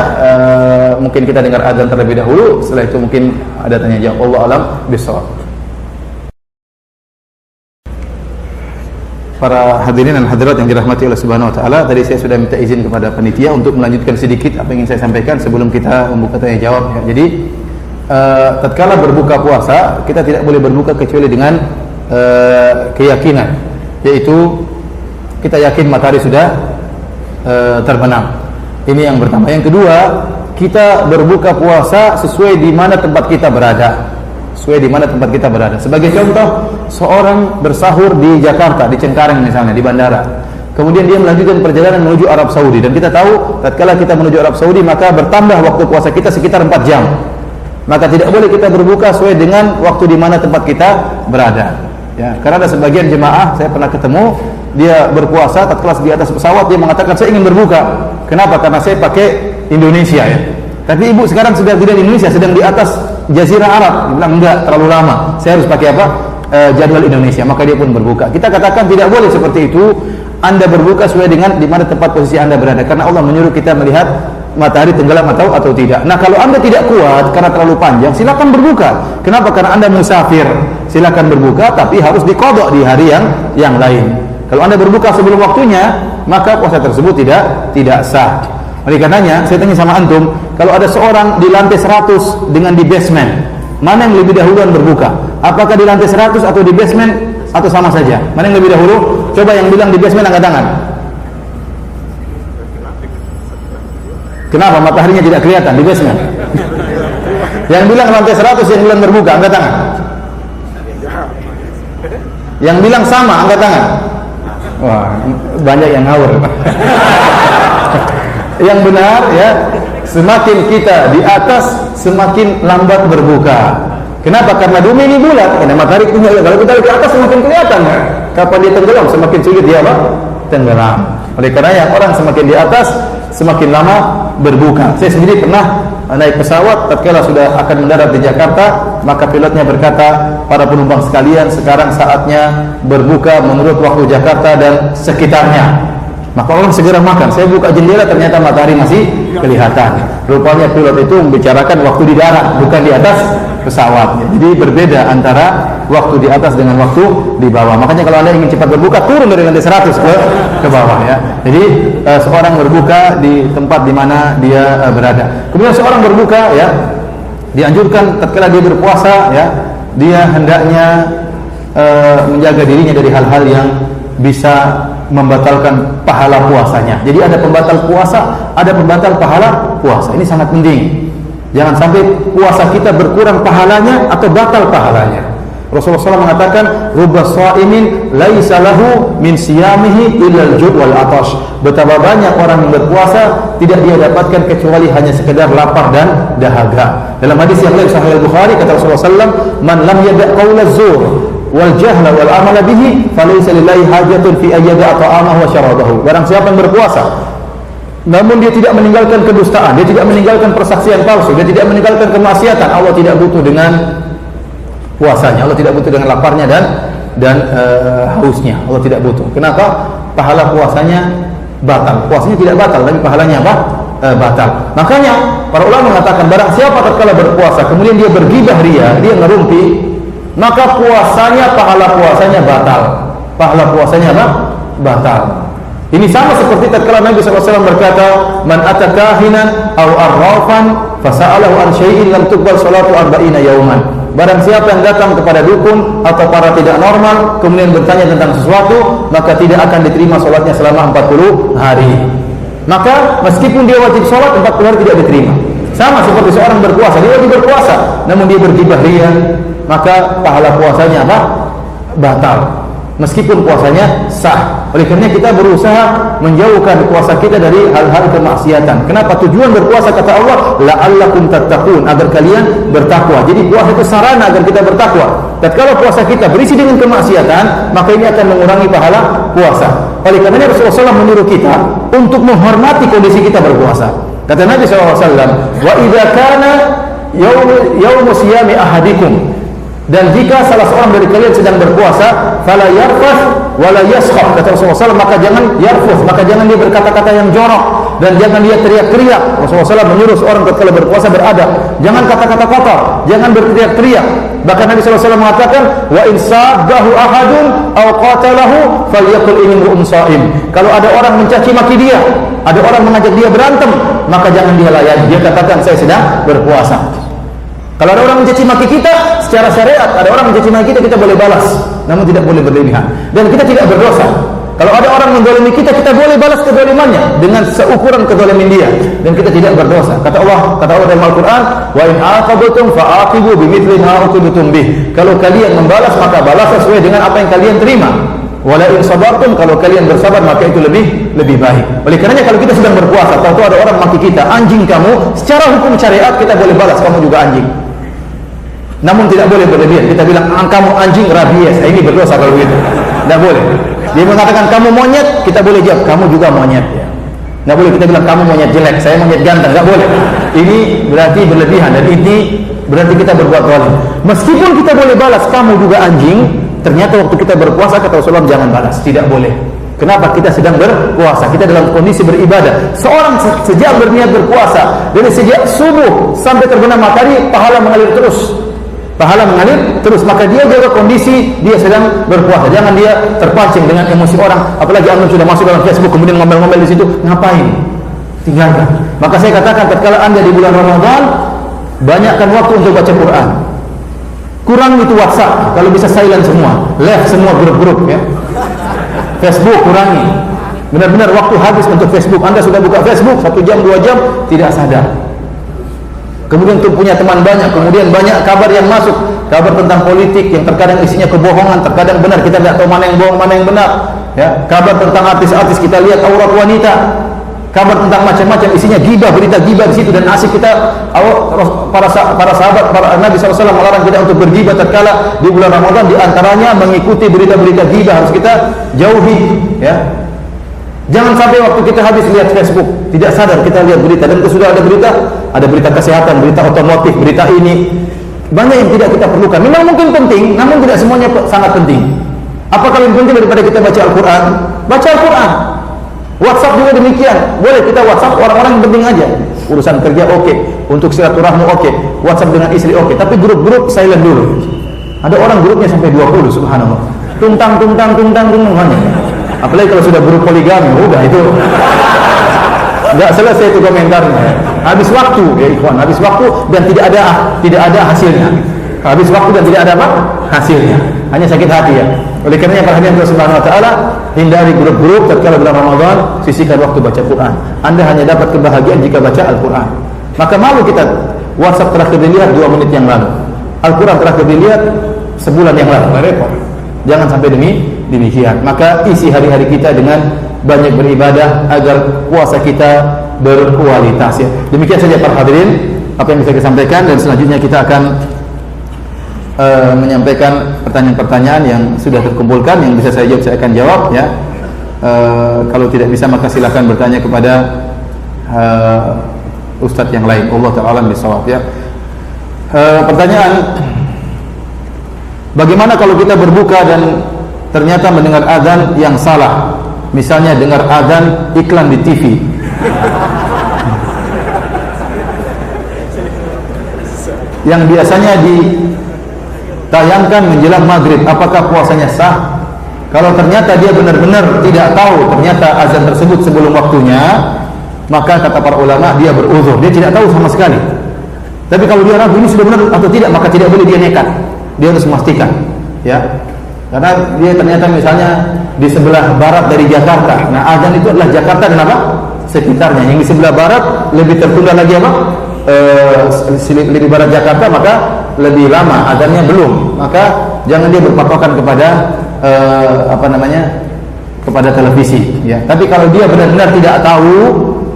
Mungkin kita dengar azan terlebih dahulu. Setelah itu mungkin ada tanya jawab. Wallahu a'lam bishawab. Para hadirin dan hadirat yang dirahmati Allah Subhanahu wa taala, tadi saya sudah minta izin kepada panitia untuk melanjutkan sedikit apa yang ingin saya sampaikan sebelum kita membuka tanya jawab ya. Jadi tatkala berbuka puasa, kita tidak boleh berbuka kecuali dengan keyakinan, yaitu kita yakin matahari sudah terbenam. Ini yang pertama. Yang kedua, kita berbuka puasa sesuai di mana tempat kita berada. sesuai di mana tempat kita berada. Sebagai contoh, seorang bersahur di Jakarta, di Cengkareng misalnya, di bandara. Kemudian dia melanjutkan perjalanan menuju Arab Saudi, dan kita tahu tatkala kita menuju Arab Saudi maka bertambah waktu puasa kita sekitar 4 jam. Maka tidak boleh kita berbuka sesuai dengan waktu di mana tempat kita berada. Ya, karena ada sebagian jemaah saya pernah ketemu, dia berpuasa tatkala di atas pesawat dia mengatakan saya ingin berbuka. Kenapa? Karena saya pakai Indonesia ya. Tapi ibu sekarang sudah tidak di Indonesia, sedang di atas Jazirah Arab. Dia bilang enggak, terlalu lama. Saya harus pakai apa? Jadwal Indonesia. Maka dia pun berbuka. Kita katakan tidak boleh seperti itu. Anda berbuka sesuai dengan di mana tempat posisi Anda berada, karena Allah menyuruh kita melihat matahari tenggelam atau tidak. Nah, kalau Anda tidak kuat karena terlalu panjang, silakan berbuka. Kenapa? Karena Anda musafir. Silakan berbuka, tapi harus diqadha di hari yang lain. Kalau Anda berbuka sebelum waktunya, maka puasa tersebut tidak sah. Oleh karenanya, saya tanya sama antum, kalau ada seorang di lantai 100 dengan di basement, mana yang lebih dahuluan berbuka? Apakah di lantai 100 atau di basement atau sama saja? Mana yang lebih dahulu? Coba yang bilang di basement angkat tangan. Kenapa mataharinya tidak kelihatan di basement? Yang bilang lantai 100 yang bilang berbuka, angkat tangan. Yang bilang sama, angkat tangan. Wah, banyak yang ngawur. Yang benar ya, semakin kita di atas semakin lambat berbuka. Kenapa? Karena bumi ini bulat, karena matahari tinggal. Kalau kita di atas semakin kelihatan ya. Kapan dia tenggelam semakin sulit dia apa? Tenggelam. Oleh karena yang orang semakin di atas semakin lama berbuka. Saya sendiri pernah naik pesawat, tatkala sudah akan mendarat di Jakarta, maka pilotnya berkata, para penumpang sekalian, sekarang saatnya berbuka menurut waktu Jakarta dan sekitarnya. Maka orang segera makan. Saya buka jendela, ternyata matahari masih kelihatan. Rupanya pilot itu membicarakan waktu di darat, bukan di atas pesawat. Jadi berbeda antara waktu di atas dengan waktu di bawah. Makanya kalau Anda ingin cepat berbuka, turun dari lantai 100 ke bawah ya. Jadi seorang berbuka di tempat di mana dia berada. Kemudian seorang berbuka ya, dianjurkan tatkala dia berpuasa ya, dia hendaknya menjaga dirinya dari hal-hal yang bisa membatalkan pahala puasanya. Jadi ada pembatal puasa, ada pembatal pahala puasa. Ini sangat penting. Jangan sampai puasa kita berkurang pahalanya atau batal pahalanya. Rasulullah SAW mengatakan, "Rubba sha'imin laisa lahu min siyamihi illa al-jud' wal 'atash." Betapa banyak orang yang berpuasa tidak dia dapatkan kecuali hanya sekedar lapar dan dahaga. Dalam hadis yang lain Sahih Al-Bukhari kata Rasulullah SAW, "Man lam yada' qaula zur wal jahla wal amala bihi falaysa lillahi hajatun fi ayyada ta'amahu wa syarabahu." Barang siapa yang berpuasa namun dia tidak meninggalkan kedustaan, dia tidak meninggalkan persaksian palsu, dia tidak meninggalkan kemaksiatan, Allah tidak butuh dengan puasanya, Allah tidak butuh dengan laparnya dan hausnya. Allah tidak butuh. Kenapa? Pahala puasanya batal. Puasanya tidak batal, tapi pahalanya apa? Batal. Makanya para ulama mengatakan, barang siapa tatkala berpuasa kemudian dia bergibah ria, dia ngerumpi, maka puasanya, pahala puasanya batal. Pahala puasanya apa? Batal. Ini sama seperti tatkala Nabi SAW berkata, "Man atakahinan aw arrafan fasa'alahu an syai'in lam tuqbal salatu 40 yauman." Barang siapa yang datang kepada dukun atau para tidak normal kemudian bertanya tentang sesuatu, maka tidak akan diterima salatnya selama 40 hari. Maka meskipun dia wajib salat, 40 hari tidak diterima. Sama seperti seorang berpuasa, dia wajib berpuasa, namun dia bergibah ria, maka pahala puasanya apa? Batal. Meskipun puasanya sah. Oleh karena kita berusaha menjauhkan puasa kita dari hal-hal kemaksiatan. Kenapa? Tujuan berpuasa kata Allah, la'allakum tattaqun, agar kalian bertakwa. Jadi puasa itu sarana agar kita bertakwa. Tatkala puasa kita berisi dengan kemaksiatan, maka ini akan mengurangi pahala puasa. Oleh karena Rasulullah SAW menyuruh kita untuk menghormati kondisi kita berpuasa. Kata Nabi SAW, wa idza kana yaumu siyami ahadikum, dan jika salah seorang dari kalian sedang berpuasa, fala yarfas wala yaskhab, kata Rasulullah SAW, maka jangan yarfus, maka jangan dia berkata-kata yang jorok dan jangan dia teriak-teriak. Rasulullah SAW menyuruh seorang ketika berpuasa beradab, jangan kata-kata kotor, jangan berteriak-teriak. Bahkan Nabi SAW mengatakan, wa in sabbahu ahadun aw qatalahu falyaqul inni sha'im. Kalau ada orang mencaci maki dia, ada orang mengajak dia berantem, maka jangan dia layani, dia katakan saya sedang berpuasa. Kalau ada orang mencaci maki kita, secara syariat ada orang mencaci maki kita boleh balas, namun tidak boleh berlebihan. Dan kita tidak berdosa. Kalau ada orang menzalimi kita boleh balas kezalimannya dengan seukuran kezalimin dia, dan kita tidak berdosa. Kata Allah dalam Al-Qur'an, Wa in aqabtum fa'aqibu bimithli ma uqibtum bih. Kalau kalian membalas maka balas sesuai dengan apa yang kalian terima. Wala in sabartum, kalau kalian bersabar maka itu lebih baik. Oleh karenanya kalau kita sedang berpuasa, tahu ada orang maki kita, anjing kamu, secara hukum syariat kita boleh balas kamu juga anjing. Namun tidak boleh berlebihan. Kita bilang kamu anjing rabies, ini berdosa kalau begitu. Tidak boleh. Dia mengatakan kamu monyet, kita boleh jawab kamu juga monyet. Tidak boleh kita bilang kamu monyet jelek, saya monyet ganteng. Tidak boleh. Ini berarti berlebihan dan ini berarti kita berbuat zalim. Meskipun kita boleh balas kamu juga anjing, ternyata waktu kita berpuasa kata Rasulullah jangan balas, tidak boleh. Kenapa? Kita sedang berpuasa, kita dalam kondisi beribadah. Seorang sejak berniat berpuasa, dari sejak subuh sampai terbenam matahari, pahala mengalir terus. Pahala mengalir terus, maka dia jaga kondisi dia sedang berpuasa. Jangan dia terpancing dengan emosi orang, apalagi antum sudah masuk dalam Facebook kemudian ngomel-ngomel di situ, ngapain? Tinggalkan. Maka saya katakan tatkala Anda di bulan Ramadan, banyakkan waktu untuk baca Quran. Kurang itu WhatsApp, kalau bisa silent semua, left semua grup-grup ya. Facebook kurangi. Benar-benar waktu habis untuk Facebook. Anda sudah buka Facebook 1 jam 2 jam tidak sadar. Kemudian untuk punya teman banyak, kemudian banyak kabar yang masuk, kabar tentang politik yang terkadang isinya kebohongan, terkadang benar, kita tidak tahu mana yang bohong, mana yang benar. Ya, kabar tentang artis-artis, kita lihat aurat wanita, kabar tentang macam-macam, isinya gibah, berita gibah di situ, dan asik kita. Para sahabat, para Nabi SAW melarang kita untuk bergibah tatkala di bulan Ramadan, di antaranya mengikuti berita-berita gibah harus kita jauhi. Ya. Jangan sampai waktu kita habis lihat Facebook tidak sadar kita lihat berita, dan sudah ada berita kesehatan, berita otomotif, berita ini banyak yang tidak kita perlukan. Memang mungkin penting, namun tidak semuanya sangat penting. Apakah lebih penting daripada kita baca Al-Quran? Baca Al-Quran. WhatsApp juga demikian. Boleh kita WhatsApp orang-orang yang penting aja. Urusan kerja oke, untuk silaturahmi oke, WhatsApp dengan istri oke, tapi grup-grup silent dulu. Ada orang grupnya sampai 20, subhanallah. Tungtang mana? Apalagi kalau sudah grup poligami, udah itu nggak selesai itu komentarnya. Habis waktu ya ikhwan, habis waktu dan tidak ada hasilnya. Habis waktu dan tidak ada apa? Hasilnya. Hanya sakit hati ya. Oleh karenanya perhatian Allah Subhanahu wa taala, hindari grup-grup tatkala bulan Ramadan, sisihkan waktu baca Quran. Anda hanya dapat kebahagiaan jika baca Al-Quran. Maka malu kita WhatsApp terakhir dilihat 2 menit yang lalu. Al-Quran terakhir dilihat sebulan yang lalu. Repot. Jangan sampai demikian. Maka isi hari-hari kita dengan banyak beribadah agar puasa kita berkualitas ya. Demikian saja para hadirin apa yang bisa saya sampaikan, dan selanjutnya kita akan menyampaikan pertanyaan-pertanyaan yang sudah terkumpulkan. Yang bisa saya jawab saya akan jawab ya. Kalau tidak bisa maka silakan bertanya kepada ustadz yang lain. Allah ta'ala bisawab ya. Pertanyaan, bagaimana kalau kita berbuka dan ternyata mendengar azan yang salah? Misalnya dengar azan iklan di TV. Yang biasanya ditayangkan menjelang maghrib, apakah puasanya sah? Kalau ternyata dia benar-benar tidak tahu ternyata azan tersebut sebelum waktunya, maka kata para ulama dia beruzur, dia tidak tahu sama sekali. Tapi kalau dia ragu ini sudah benar atau tidak, maka tidak boleh dia nekat. Dia harus memastikan, ya. Karena dia ternyata misalnya di sebelah barat dari Jakarta. Nah, azan itu adalah Jakarta dan apa? Sekitarnya. Yang di sebelah barat lebih tertunda lagi apa? Lebih barat Jakarta, maka lebih lama azannya belum. Maka jangan dia berpatokan kepada kepada televisi, ya. Tapi kalau dia benar-benar tidak tahu,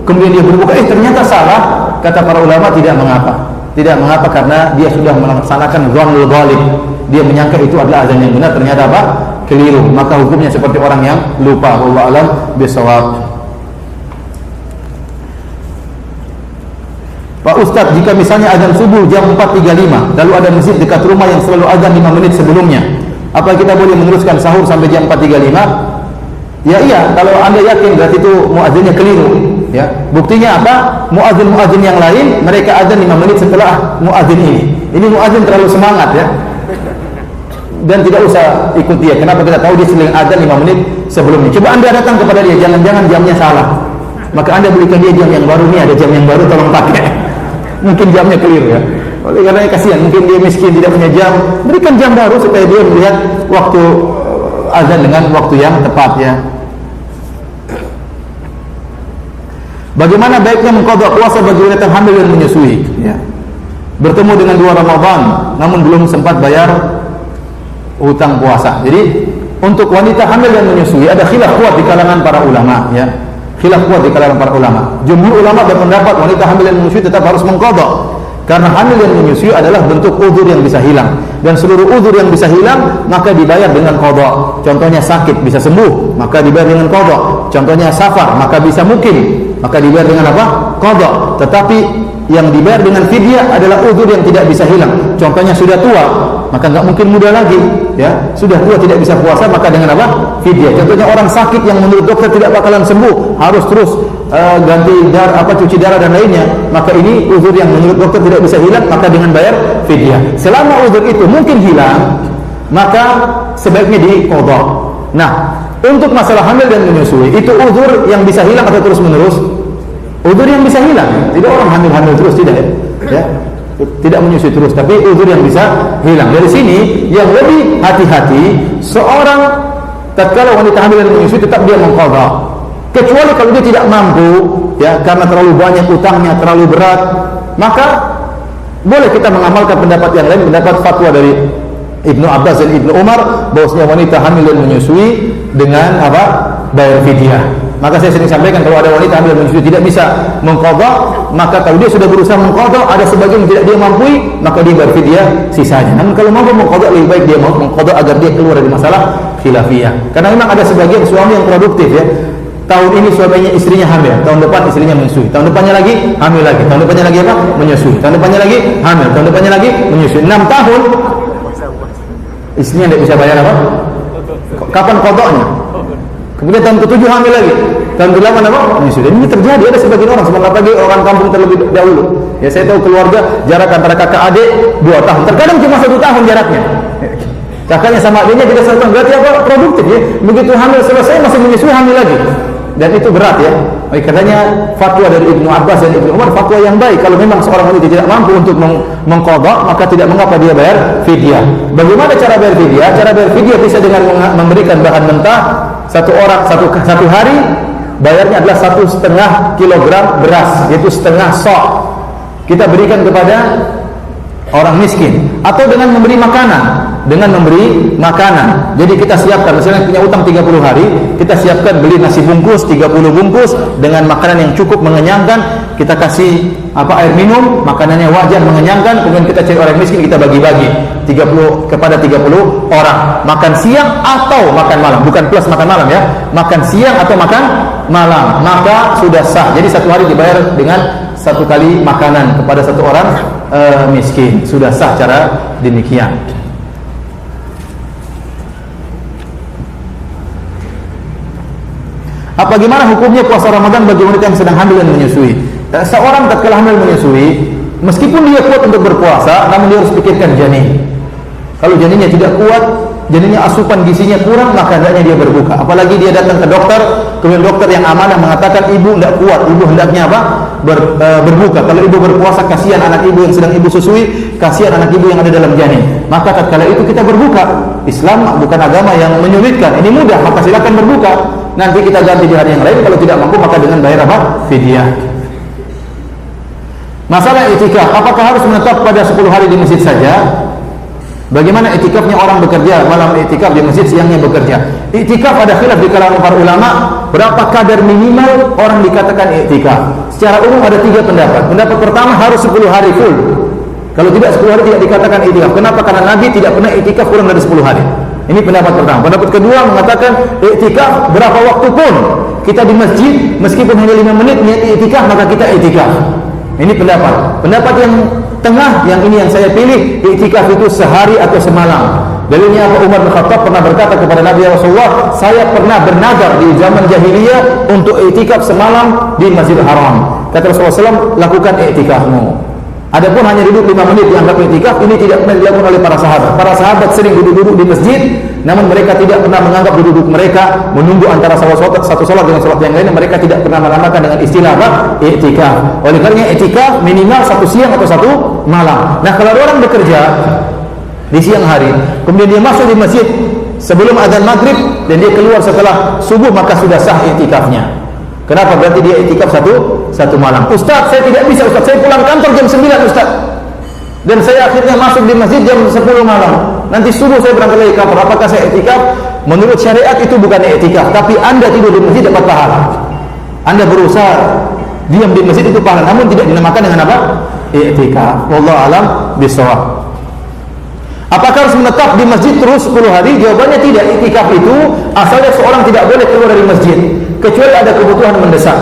kemudian dia berbuka, ternyata salah, kata para ulama tidak mengapa. Tidak mengapa karena dia sudah melaksanakan dzannul ghalib. Dia menyangka itu adalah azan yang benar, ternyata apa? Keliru. Maka hukumnya seperti orang yang lupa. Wallahu a'lam bishawab. Pak Ustadz, jika misalnya azan subuh jam 4.35, lalu ada masjid dekat rumah yang selalu azan 5 menit sebelumnya, apa kita boleh meneruskan sahur sampai jam 4.35? Ya iya, kalau anda yakin berarti itu muazzinnya keliru. Ya, buktinya apa? Muazzin yang lain mereka azan 5 menit setelah muazzin ini. Ini muazzin terlalu semangat ya. Dan tidak usah ikut dia. Kenapa? Kita tahu dia sering azan 5 menit sebelumnya. Coba anda datang kepada dia, jangan-jangan jamnya salah. Maka anda berikan dia jam yang baru, nih ada jam yang baru, tolong pakai. Mungkin jamnya keliru ya. Oleh karena kasihan, mungkin dia miskin tidak punya jam. Berikan jam baru supaya dia melihat waktu azan dengan waktu yang tepat ya. Bagaimana baiknya mengqadha puasa bagi wanita hamil dan menyusui? Ya. bertemu dengan 2 Ramadan namun belum sempat bayar hutang puasa. Jadi untuk wanita hamil dan menyusui ada khilaf kuat di kalangan para ulama, ya. Khilaf kuat di kalangan para ulama. Jumhur ulama berpendapat wanita hamil dan menyusui tetap harus mengqadha. Karena hamil dan menyusui adalah bentuk uzur yang bisa hilang, dan seluruh uzur yang bisa hilang maka dibayar dengan qadha. Contohnya sakit bisa sembuh, maka dibayar dengan qadha. Contohnya safar, maka bisa mukim, maka dibayar dengan apa? Qadha. Tetapi yang dibayar dengan fidyah adalah uzur yang tidak bisa hilang. Contohnya sudah tua, maka nggak mungkin muda lagi, ya. Sudah tua tidak bisa puasa, maka dengan apa? Fidyah. Contohnya orang sakit yang menurut dokter tidak bakalan sembuh, harus terus ganti cuci darah dan lainnya, maka ini uzur yang menurut dokter tidak bisa hilang, maka dengan bayar fidyah. Selama uzur itu mungkin hilang, maka sebaiknya diqadha. Nah, untuk masalah hamil dan menyusui, itu uzur yang bisa hilang atau terus menerus? Uzur yang bisa hilang. Tidak orang hamil-hamil terus, tidak, ya. Tidak menyusui terus, tapi uzur yang bisa hilang. Dari sini yang lebih hati-hati, seorang tatkala wanita hamil dan menyusui tetap dia mengqadha. Kecuali kalau dia tidak mampu, ya, karena terlalu banyak utangnya, terlalu berat, maka boleh kita mengamalkan pendapat yang lain, pendapat fatwa dari Ibnu Abbas dan Ibnu Umar bahwasanya wanita hamil dan menyusui dengan apa? Bayar fidyah. Maka saya sering sampaikan kalau ada wanita hamil dan menyusui tidak bisa mengqadha, maka kalau dia sudah berusaha mengqadha, ada sebagian yang tidak dia mampu, maka dia bayar fidyah sisanya. Namun kalau mampu mengqadha, lebih baik dia mau mengqadha agar dia keluar dari masalah khilafiyah. Karena memang ada sebagian suami yang produktif, ya. Tahun ini suaminya istrinya hamil, tahun depan istrinya menyusui, tahun depannya lagi hamil lagi, tahun depannya lagi apa? Menyusui, tahun depannya lagi hamil, tahun depannya lagi menyusui. 6 tahun istrinya tidak bisa bayar apa? Kapan qadhanya? Kemudian tahun ke-7 hamil lagi, tahun ke-8 apa? Menyusui. Dan ini terjadi, ada sebagian orang, sebentar lagi orang kampung terlebih dahulu. Ya, saya tahu keluarga jarak antara kakak adik 2 tahun, terkadang cuma 1 tahun jaraknya. Kakaknya sama adiknya tidak 1 tahun, berarti apa? Produktif, ya. Begitu hamil selesai masih menyusui, hamil lagi. Dan itu berat, ya. Katanya fatwa dari Ibnu Abbas dan Ibnu Umar fatwa yang baik. Kalau memang seorang wanita tidak mampu untuk mengqadha, maka tidak mengapa dia bayar fidyah. Bagaimana cara bayar fidyah? Cara bayar fidyah bisa dengan memberikan bahan mentah. Satu orang satu hari bayarnya adalah 1,5 kilogram beras, yaitu setengah sok. Kita berikan kepada orang miskin, atau dengan memberi makanan. Jadi kita siapkan, misalnya punya utang 30 hari, kita siapkan beli nasi bungkus 30 bungkus dengan makanan yang cukup mengenyangkan, kita kasih air minum, makanannya wajar mengenyangkan, kemudian kita cari orang miskin, kita bagi-bagi 30 kepada 30 orang, makan siang atau makan malam, bukan plus makan malam, ya, makan siang atau makan malam, maka sudah sah. Jadi 1 hari dibayar dengan 1 kali makanan kepada 1 orang miskin, sudah sah cara demikian. Bagaimana hukumnya puasa Ramadan bagi wanita yang sedang hamil dan menyusui? Seorang tatkala hamil menyusui, meskipun dia kuat untuk berpuasa, namun dia harus pikirkan janin. Kalau janinnya tidak kuat, janinnya asupan gizinya kurang, maka hendaknya dia berbuka. Apalagi dia datang ke dokter, kemudian dokter yang amanah mengatakan ibu tidak kuat, ibu hendaknya apa? Berbuka. Kalau ibu berpuasa, kasihan anak ibu yang sedang ibu susui, kasihan anak ibu yang ada dalam janin. Maka tatkala itu kita berbuka. Islam bukan agama yang menyulitkan. Ini mudah, maka silakan berbuka. Nanti kita ganti di hari yang lain. Kalau tidak mampu, maka dengan bayar apa? Fidyah. Masalah itikaf, apakah harus menetap pada 10 hari di masjid saja? Bagaimana itikafnya orang bekerja, malam itikaf di masjid, siangnya bekerja? Itikaf ada khilaf di kalangan para ulama, berapa kadar minimal orang dikatakan itikaf? Secara umum ada 3 pendapat. Pendapat pertama harus 10 hari full. Kalau tidak 10 hari tidak dikatakan itikaf. Kenapa? Karena Nabi tidak pernah itikaf kurang dari 10 hari. Ini pendapat pertama. Pendapat kedua mengatakan iktikaf berapa waktu pun kita di masjid, meskipun hanya 5 menit niat iktikaf, maka kita iktikaf. Ini pendapat. Pendapat yang tengah, yang ini yang saya pilih, iktikaf itu sehari atau semalam. Dalilnya apa? Umar bin Khattab pernah berkata kepada Nabi Rasulullah, saya pernah bernazar di zaman jahiliyah untuk iktikaf semalam di Masjidil Haram. Kata Rasulullah SAW, lakukan iktikafmu. Adapun hanya duduk 5 menit dianggap iktikaf, ini tidak pernah dilakukan oleh para sahabat. Para sahabat sering duduk-duduk di masjid, namun mereka tidak pernah menganggap duduk mereka menunggu antara satu salat dengan salat yang lain. Mereka tidak pernah menamakan dengan istilah apa? Iktikaf. Oleh karena iktikaf minimal 1 siang atau 1 malam. Nah, kalau orang bekerja di siang hari, kemudian dia masuk di masjid sebelum azan maghrib dan dia keluar setelah subuh, maka sudah sah iktikafnya. Kenapa? Berarti dia iktikaf satu malam. Ustaz, saya tidak bisa, Ustaz. Saya pulang kantor jam 9, Ustaz. dan saya akhirnya masuk di masjid jam 10 malam. Nanti subuh saya berangkat lagi kantor. Apakah saya i'tikaf? Menurut syariat itu bukan i'tikaf, tapi Anda tidur di masjid dapat pahala. Anda berusaha diam di masjid itu pahala, namun tidak dinamakan dengan apa? I'tikaf. Wallahu alam bishawab. Apakah harus menetap di masjid terus 10 hari? Jawabannya tidak. I'tikaf itu asalnya seorang tidak boleh keluar dari masjid kecuali ada kebutuhan mendesak.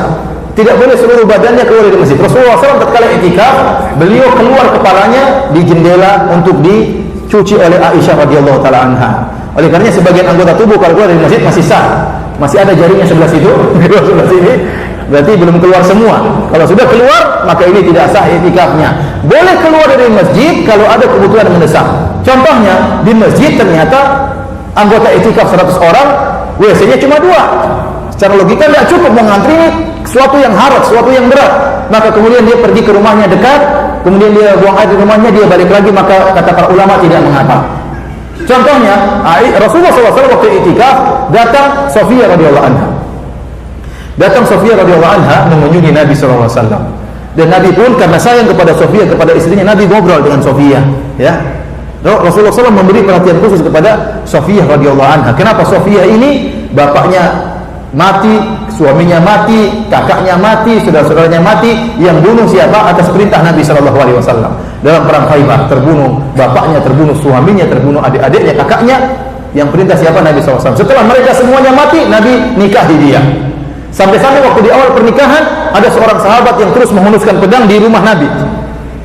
Tidak boleh seluruh badannya keluar dari masjid. Rasulullah SAW tatkala i'tikaf, beliau keluar kepalanya di jendela untuk dicuci oleh Aisyah radhiyallahu taala anha. Oleh karenanya sebagian anggota tubuh kalau keluar dari masjid masih sah. Masih ada jaringnya sebelah situ, sebelah sini. Berarti belum keluar semua. Kalau sudah keluar, maka ini tidak sah i'tikafnya. Boleh keluar dari masjid kalau ada kebutuhan mendesak. Contohnya, di masjid ternyata anggota i'tikaf 100 orang, WC-nya cuma 2. Secara logika tidak cukup mengantri sesuatu yang harat, sesuatu yang berat. Maka kemudian dia pergi ke rumahnya dekat, kemudian dia buang air di rumahnya, dia balik lagi, maka kata para ulama tidak mengapa. Contohnya, Rasulullah SAW waktu i'tikaf datang Sofiyah radhiyallahu anha. Datang Sofiyah radhiyallahu anha mengunjungi Nabi SAW. Dan Nabi pun karena sayang kepada Sofiyah, kepada istrinya, Nabi ngobrol dengan Sofiyah. Ya, Rasulullah SAW memberi perhatian khusus kepada Sofiyah radhiyallahu anha. Kenapa? Sofiyah ini bapaknya mati, suaminya mati, kakaknya mati, saudara-saudaranya mati. Yang bunuh siapa? Atas perintah Nabi SAW. Dalam perang Khaybar terbunuh, bapaknya terbunuh, suaminya terbunuh, adik-adiknya, kakaknya. Yang perintah siapa? Nabi SAW. Setelah mereka semuanya mati, Nabi nikahi dia. Sampai-sampai waktu di awal pernikahan ada seorang sahabat yang terus menghunuskan pedang di rumah Nabi.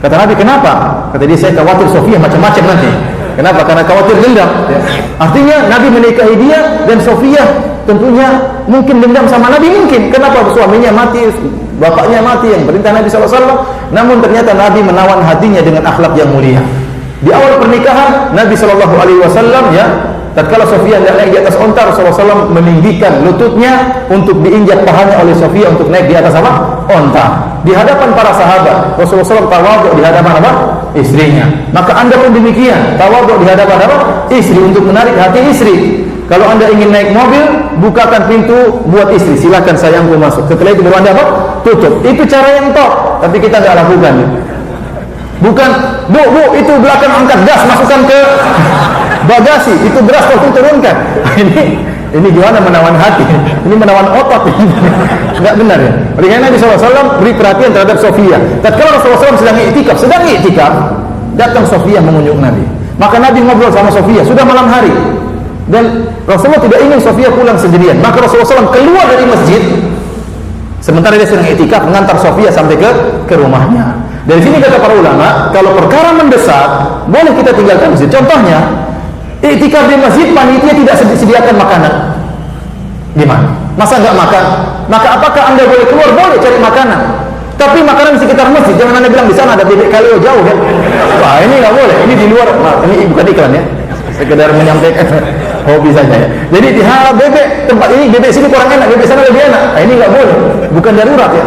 Kata Nabi, kenapa? Kata dia, saya khawatir Sofiyah macam-macam nanti. Kenapa? Karena khawatir dendam. Artinya Nabi menikahi dia dan Sofiyah tentunya mungkin dendam sama Nabi, mungkin. Kenapa? Suaminya mati, bapaknya mati yang perintah Nabi SAW. Namun ternyata Nabi menawan hatinya dengan akhlak yang mulia. Di awal pernikahan Nabi SAW ya, tatkala Sofiyah tidak naik di atas onta, Rasulullah SAW meninggikan lututnya untuk diinjak pahanya oleh Sofiyah untuk naik di atas apa? Onta. Di hadapan para sahabat, Rasulullah SAW tawadhu di hadapan apa? Istrinya. Maka anda pun demikian, tawadhu di hadapan apa? Istri, untuk menarik hati istri. Kalau anda ingin naik mobil, bukakan pintu buat istri, silakan sayangku masuk. Setelah itu baru anda apa? Tutup. Itu cara yang top, tapi kita nggak lakukan. Bukan, bu, itu belakang angkat gas, masukkan ke bagasi, itu beras tolong turunkan. Ini gimana menawan hati? Ini menawan otot. Enggak benar ya. Oleh karena Nabi SAW beri perhatian terhadap Sofiyah. Tatkala Rasulullah SAW sedang i'tikaf, datang Sofiyah mengunjungi Nabi. Maka Nabi ngobrol sama Sofiyah, sudah malam hari. Dan Rasulullah tidak ingin Sofiyah pulang sendirian. Maka Rasulullah SAW keluar dari masjid. Sementara dia sedang i'tikaf, mengantar Sofiyah sampai ke rumahnya. Dari sini kata para ulama, kalau perkara mendesak, boleh kita tinggalkan masjid. Contohnya, i'tikaf di masjid, panitia tidak sediakan makanan. Gimana? Masa nggak makan? Maka apakah anda boleh keluar? Boleh cari makanan. Tapi makanan di sekitar masjid, jangan anda bilang di sana ada bebek kaleo jauh kan? Wah, ini nggak boleh. Ini di luar. Nah, ini bukan iklan ya. Sekedar menyampaikan hobi saja ya. Jadi di bebek tempat ini, bebek sini kurang enak, bebek sana lebih enak. Nah, ini nggak boleh. Bukan darurat ya.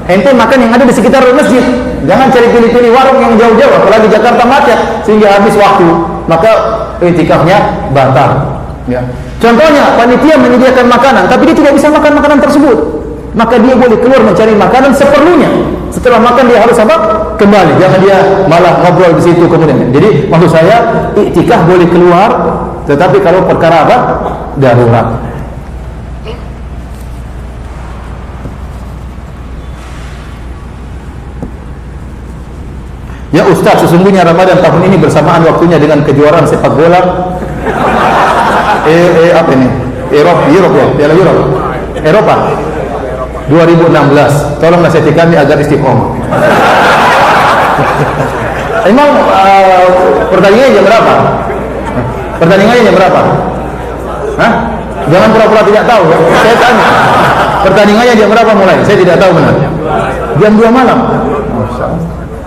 Ente makan yang ada di sekitar masjid. Jangan cari pilih-pilih warung yang jauh-jauh, apalagi Jakarta macet sehingga habis waktu. Maka i'tikafnya batal. Ya. Contohnya, panitia menyediakan makanan, tapi dia tidak bisa makan makanan tersebut. Maka dia boleh keluar mencari makanan seperlunya. Setelah makan dia harus apa? Kembali. Jangan dia malah ngobrol di situ kemudian. Jadi maksud saya, i'tikaf boleh keluar, tetapi kalau perkara apa? Darurat. Ya Ustaz, sesungguhnya Ramadan tahun ini bersamaan waktunya dengan kejuaraan sepak bola apa ini? Eropa ya, Piala Eropa 2016. Tolong nasihati kami agar istiqomah. Emang pertandingannya jam berapa? Pertandingannya jam berapa? Hah? Jangan pura-pura tidak tahu ya. Saya tanya. Pertandingannya jam berapa mulai? Saya tidak tahu benar. Jam 2 malam.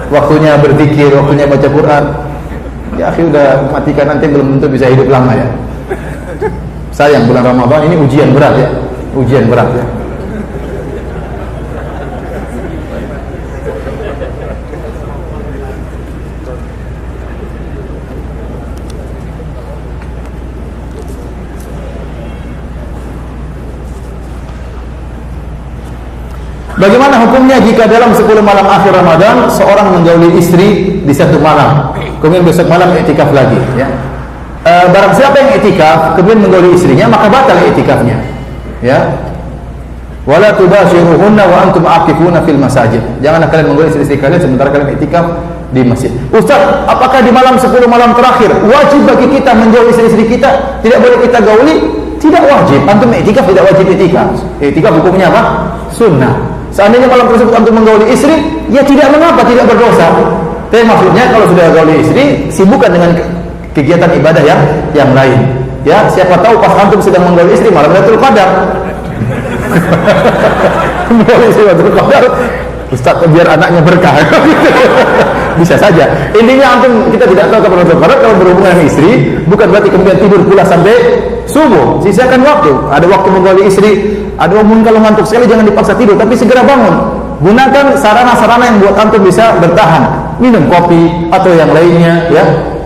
Waktunya berzikir, waktunya baca Quran. Ya akhi, udah matikan nanti belum tentu bisa hidup lama ya. Sayang bulan Ramadan ini ujian berat ya. Ujian berat ya. Bagaimana hukumnya jika dalam 10 malam akhir Ramadan seorang mengauli istri di satu malam? kemudian besok malam i'tikaf lagi, ya. Barang siapa yang i'tikaf kemudian menggauli istrinya, maka batal i'tikafnya, ya. Wala tubashiruhunna wa antum aqifuna fil masajid. Janganlah kalian menggauli istri kalian sementara kalian i'tikaf di masjid. Ustaz, apakah di malam 10 malam terakhir wajib bagi kita menjauhi istri-istri kita? Tidak boleh kita gauli? Tidak wajib. Antum i'tikaf tidak wajib i'tikaf. I'tikaf hukumnya apa? Sunnah. Seandainya malam tersebut antum menggauli istri, ya tidak mengapa, tidak berdosa. Tapi maksudnya kalau sudah gauli istri, sibukkan dengan kegiatan ibadah yang lain. Ya, siapa tahu pas antum sedang menggauli istri malam Lailatul Qadar. Menggauli istri Lailatul Qadar, Ustaz biar anaknya berkah. Bisa saja. Intinya antum kita tidak tahu kapan Lailatul Qadar. Kalau berhubungan dengan istri, bukan berarti kemudian tidur pula sampai subuh. Sisakan waktu. Ada waktu menggauli istri. Ada umum kalau ngantuk sekali jangan dipaksa tidur, tapi segera bangun. Gunakan sarana-sarana yang buat antum bisa bertahan. Minum kopi atau yang lainnya, ya.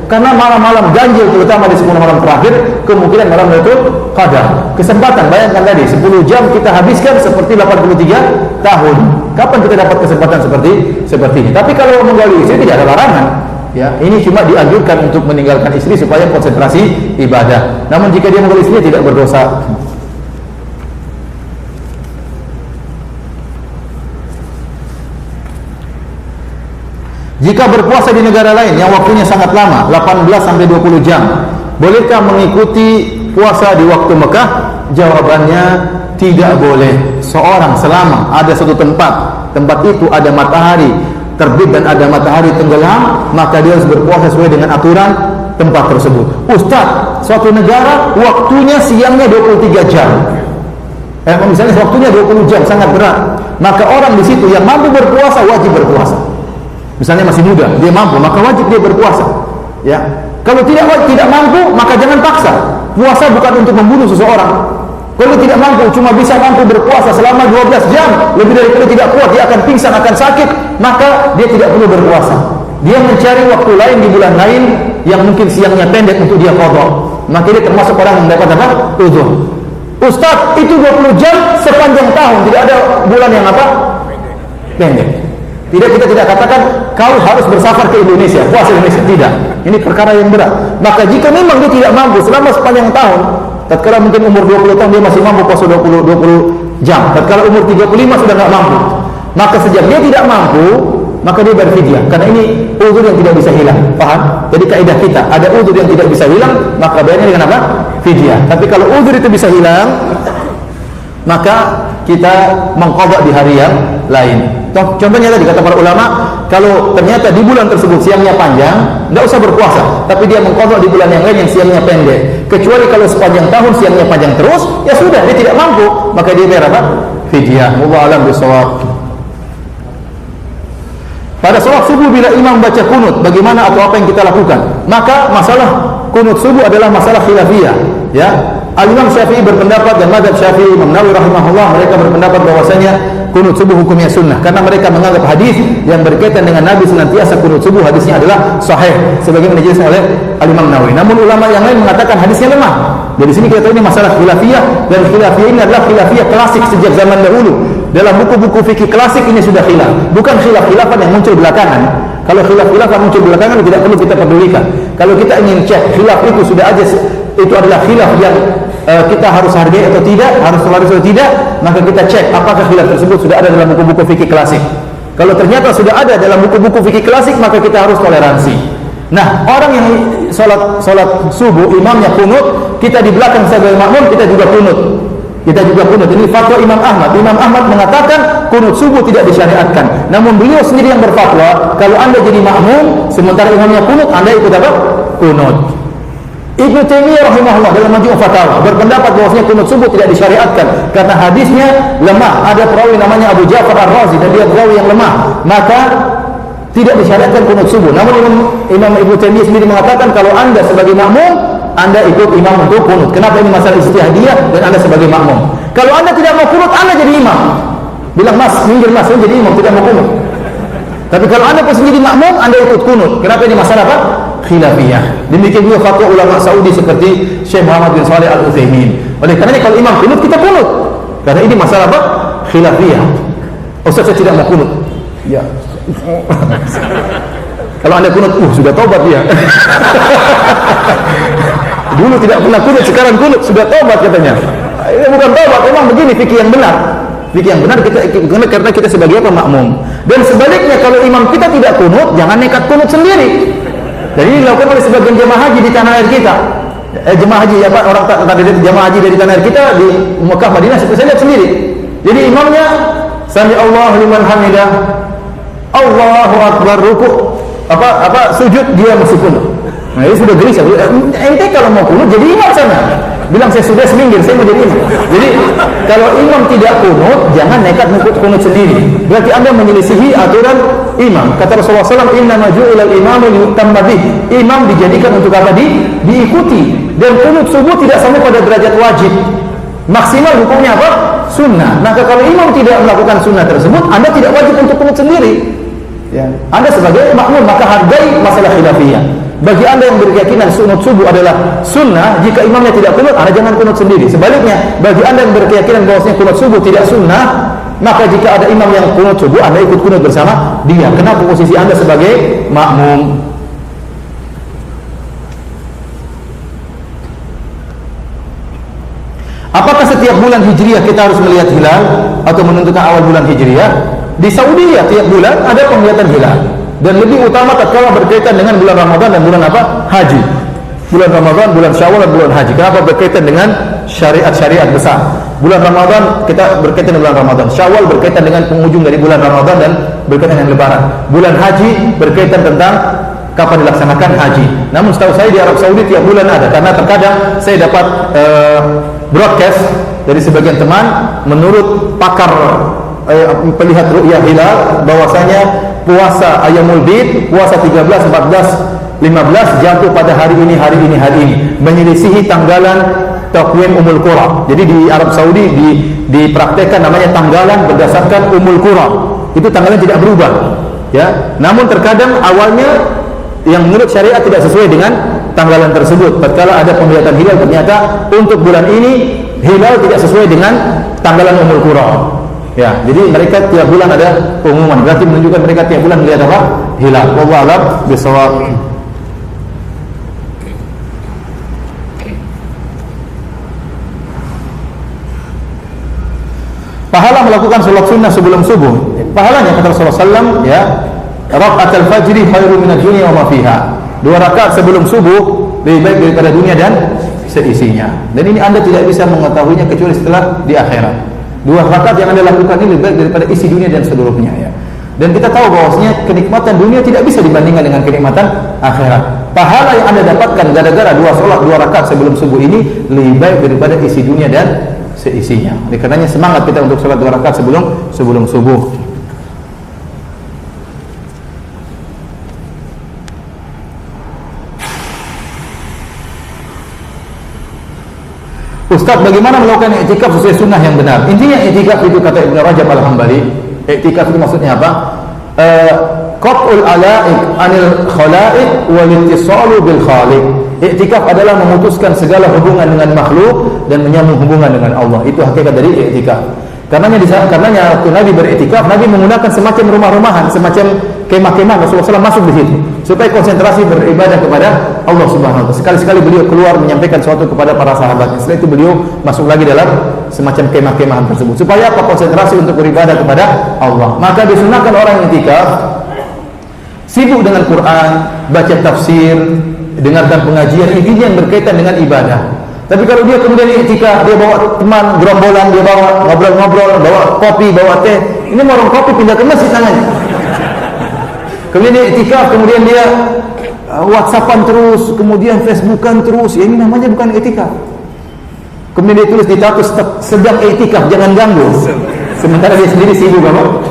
Karena malam-malam ganjil terutama di 10 malam terakhir kemungkinan malam itu qadar. Kesempatan, bayangkan tadi 10 jam kita habiskan seperti 83 tahun. Kapan kita dapat kesempatan seperti ini? Tapi kalau menggauli istri tidak ada larangan. Ya, ini cuma dianjurkan untuk meninggalkan istri supaya konsentrasi ibadah. Namun jika dia menggauli istri tidak berdosa. Jika berpuasa di negara lain yang waktunya sangat lama, 18 sampai 20 jam, bolehkah mengikuti puasa di waktu Mekah? Jawabannya tidak boleh. Seorang selama ada satu tempat itu ada matahari terbit dan ada matahari tenggelam, maka dia harus berpuasa sesuai dengan aturan tempat tersebut. Ustaz, suatu negara waktunya siangnya 23 jam. Misalnya waktunya 20 jam, sangat berat. Maka orang di situ yang mampu berpuasa wajib berpuasa. Misalnya masih muda, dia mampu, maka wajib dia berpuasa. Ya, kalau tidak mampu, maka jangan paksa. Puasa bukan untuk membunuh seseorang. Kalau tidak mampu, cuma bisa mampu berpuasa selama 12 jam, lebih daripada tidak kuat, dia akan pingsan, akan sakit, maka dia tidak perlu berpuasa. Dia mencari waktu lain di bulan lain yang mungkin siangnya pendek untuk dia qadha. Maka dia termasuk orang yang mendapat apa? Uzur. Ustaz, itu 20 jam sepanjang tahun, tidak ada bulan yang apa? Pendek. Kita tidak katakan kau harus bersafar ke Indonesia, puasa Indonesia, tidak. Ini perkara yang berat. Maka jika memang dia tidak mampu selama sepanjang tahun, tatkala mungkin umur 20 tahun dia masih mampu puasa 20 jam. Tatkala umur 35 sudah tidak mampu. Maka sejak dia tidak mampu, maka dia berfidyah. Karena ini uzur yang tidak bisa hilang. Paham? Jadi kaidah kita, ada uzur yang tidak bisa hilang, maka bayarnya dengan apa? Fidyah. Tapi kalau uzur itu bisa hilang, maka kita mengqadha di hari yang lain. Contohnya tadi kata para ulama, kalau ternyata di bulan tersebut siangnya panjang, tidak usah berpuasa, tapi dia mengqadha di bulan yang lain yang siangnya pendek. Kecuali kalau sepanjang tahun siangnya panjang terus, ya sudah, dia tidak mampu, maka dia bayar apa? Fidyah. Wallahu a'lam bishawab. Pada salat subuh bila imam baca kunut, bagaimana atau apa yang kita lakukan? Maka masalah kunut subuh adalah masalah khilafiyah, ya. Al-Imam Syafi'i berpendapat dan mazhab Syafi'i, Imam Nawawi rahimahullah, mereka berpendapat bahwasanya kunut subuh hukumnya sunnah karena mereka menganggap hadis yang berkaitan dengan Nabi senantiasa kunut subuh hadisnya adalah sahih sebagaimana dijelaskan oleh Al-Imam Nawawi. Namun ulama yang lain mengatakan hadisnya lemah. Dari sini kita tahu ini masalah khilafiyah, dan khilafiyah ini adalah khilafiyah klasik sejak zaman dahulu. Dalam buku-buku fikih klasik ini sudah khilaf, bukan khilaf-khilafan yang muncul belakangan. Kalau khilaf-khilafan muncul belakangan tidak perlu kita pedulikan. Kalau kita ingin cek khilaf itu sudah aja itu adalah khilaf yang kita harus hargai atau tidak, harus waris atau tidak, maka kita cek apakah khilaf tersebut sudah ada dalam buku-buku fikih klasik. Kalau ternyata sudah ada dalam buku-buku fikih klasik, maka kita harus toleransi. Nah, orang yang salat subuh imamnya kunut, kita di belakang sebagai makmum kita juga kunut. Ini fatwa Imam Ahmad. Imam Ahmad mengatakan kunut subuh tidak disyariatkan. Namun beliau sendiri yang berfatwa, kalau Anda jadi makmum sementara imamnya kunut, Anda ikut apa? Kunut. Ibnu Taimiyah rahimahullah dalam Majmu' Fatawa berpendapat bahwasanya kunut subuh tidak disyariatkan karena hadisnya lemah. Ada perawi namanya Abu Ja'far Ar-Razi dan dia perawi yang lemah, maka tidak disyariatkan kunut subuh. Namun Imam Ibnu Taimiyah sendiri mengatakan kalau Anda sebagai makmum Anda ikut imam untuk kunut. Kenapa ini masalah ijtihadiyah dan Anda sebagai makmum? Kalau Anda tidak mau kunut, Anda jadi imam. Bilang Mas, minggir Mas, saya jadi imam, tidak mau kunut. Tapi kalau Anda posisi jadi makmum, Anda ikut kunut. Kenapa ini masalah apa? Khilafiyah. Demikian juga fatwa ulama Saudi seperti Syekh Muhammad bin Shalih Al-Utsaimin. Oleh karena kalau imam kunut, kita kunut. Karena ini masalah apa? Khilafiyah. Ustaz, saya tidak mau kunut. Ya. Kalau Anda kunut, sudah tobat dia. Dulu tidak pernah kunut, sekarang kunut, sudah tobat katanya. Ini bukan tobat, memang begini fikih yang benar. Fikih yang benar karena kita sebagai makmum. Dan sebaliknya kalau imam kita tidak kunut, jangan nekat kunut sendiri. Jadi ini dilakukan oleh sebagian jemaah haji di tanah air kita. Jemaah haji orang tadi jemaah haji dari tanah air kita di Mekah Madinah saya lihat sendiri. Jadi imamnya sami Allahu liman hamidah, Allahu akbar, ruku sujud, dia masih kunut. Nah ini sudah gelisah. Ente kalau mau kunut jadi imam sana. Bilang saya sudah seminggir, saya mau jadi imam. Jadi kalau imam tidak kunut, jangan nekat kunut sendiri. Berarti Anda menyelisihi aturan imam. Kata Rasulullah SAW, inna maju'ilal imamu liyutamma bih. Imam dijadikan untuk apa? Diikuti. Dan kunut subuh tidak sampai pada derajat wajib. Maksimal hukumnya apa? Sunnah. Maka kalau imam tidak melakukan sunnah tersebut, Anda tidak wajib untuk kunut sendiri. Ya. Anda sebagai makmum maka hargai masalah khilafiyah. Bagi Anda yang berkeyakinan sunat subuh adalah sunnah, jika imamnya tidak kunut, Anda jangan kunut sendiri. Sebaliknya, bagi Anda yang berkeyakinan bahwasanya kunut subuh tidak sunnah, maka jika ada imam yang kunut subuh, Anda ikut kunut bersama dia. Kenapa posisi Anda sebagai makmum? Apakah setiap bulan Hijriah kita harus melihat hilal atau menentukan awal bulan Hijriah? Di Saudi ya tiap bulan ada penglihatan hilal. Dan lebih utama tatkala berkaitan dengan bulan Ramadan dan bulan apa? Haji. Bulan Ramadan, bulan Syawal dan bulan Haji. Kenapa? Berkaitan dengan syariat-syariat besar. Bulan Ramadan kita berkaitan dengan bulan Ramadan. Syawal berkaitan dengan penghujung dari bulan Ramadan dan berkaitan dengan Lebaran. Bulan Haji berkaitan tentang kapan dilaksanakan haji. Namun setahu saya di Arab Saudi tiap bulan ada, karena terkadang saya dapat broadcast dari sebagian teman menurut pakar pelihat ru'yah hilal bahwasanya puasa Ayyamul Bid, puasa 13, 14, 15 jatuh pada hari ini, menyelisihi tanggalan Taqwim Ummul Qura. Jadi di Arab Saudi dipraktekkan namanya tanggalan berdasarkan Ummul Qura. Itu tanggalan tidak berubah, ya. Namun terkadang awalnya yang menurut syariat tidak sesuai dengan tanggalan tersebut. Tatkala ada penglihatan hilal ternyata untuk bulan ini hilal tidak sesuai dengan tanggalan Ummul Qura. Ya, jadi mereka tiap bulan ada pengumuman. Berarti menunjukkan mereka tiap bulan melihat apa? Hilal. Wallahu a'lam bishawab. Pahala melakukan sholat sunnah sebelum subuh. Pahalanya kata Rasulullah SAW, ya, raka'atul fajri khairu minad dunya wa ma fiha. 2 rakaat sebelum subuh lebih baik daripada dunia dan seisinya. Dan ini Anda tidak bisa mengetahuinya kecuali setelah di akhirat. 2 rakaat yang Anda lakukan ini lebih baik daripada isi dunia dan seluruhnya, ya. Dan kita tahu bahwasanya kenikmatan dunia tidak bisa dibandingkan dengan kenikmatan akhirat. Pahala yang Anda dapatkan gara-gara 2 rakaat sebelum subuh ini lebih baik daripada isi dunia dan seisinya. Oleh karenanya semangat kita untuk sholat 2 rakaat sebelum subuh. Ustaz, bagaimana melakukan i'tikaf sesuai sunnah yang benar? Intinya i'tikaf itu kata Ibnu Rajab Al-Hambali, i'tikaf itu maksudnya apa? Qat'ul ala'iq 'anil khala'iq wal ittisalu bil khaliq. I'tikaf adalah memutuskan segala hubungan dengan makhluk dan menyambung hubungan dengan Allah. Itu hakikat dari i'tikaf. Karenanya waktu Nabi beriktikaf, Nabi menggunakan semacam rumah-rumahan, semacam kemah-kemah. Rasulullah SAW masuk di situ supaya konsentrasi beribadah kepada Allah Subhanahu wa taala. Sekali-sekali beliau keluar menyampaikan sesuatu kepada para sahabat. Setelah itu beliau masuk lagi dalam semacam kemah-kemahan tersebut. Supaya apa? Konsentrasi untuk beribadah kepada Allah. Maka disunahkan orang yang i'tikaf sibuk dengan Quran, baca tafsir, dengarkan pengajian, intinya yang berkaitan dengan ibadah. Tapi kalau dia kemudian i'tikaf, dia bawa teman gerombolan, dia bawa ngobrol-ngobrol, bawa kopi, bawa teh, ini warung kopi pindah ke masjid tangannya. Kemudian dia i'tikaf, kemudian dia WhatsAppan terus, kemudian Facebookan terus, ya ini namanya bukan i'tikaf. Kemudian dia tulis di status sedang i'tikaf, jangan ganggu. Sementara dia sendiri sibuk apa?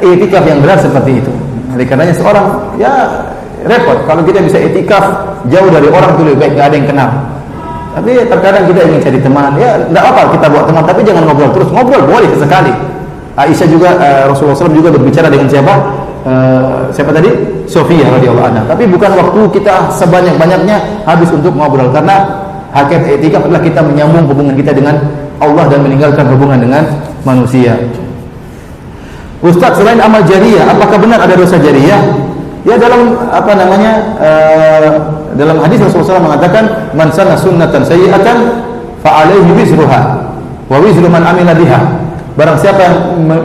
I'tikaf yang benar seperti itu. Oleh karenanya seorang ya repot kalau kita bisa i'tikaf jauh dari orang itu lebih baik, gak ada yang kenal. Tapi terkadang kita ingin cari teman, ya tidak apa kita buat teman, tapi jangan ngobrol terus. Ngobrol boleh sesekali. Aisyah juga Rasulullah SAW juga berbicara dengan siapa? Siapa tadi? Sofia radhiyallahu anha. Tapi bukan waktu kita sebanyak-banyaknya habis untuk ngobrol, karena hakikat i'tikaf adalah kita menyambung hubungan kita dengan Allah dan meninggalkan hubungan dengan manusia. Ustaz, selain amal jariyah, apakah benar ada dosa jariyah? Ya, dalam dalam hadis Rasulullah SAW mengatakan, man sanna sunnatan sayyi'atan fa alaihi wizruha wa wizru man amila biha. Barang siapa yang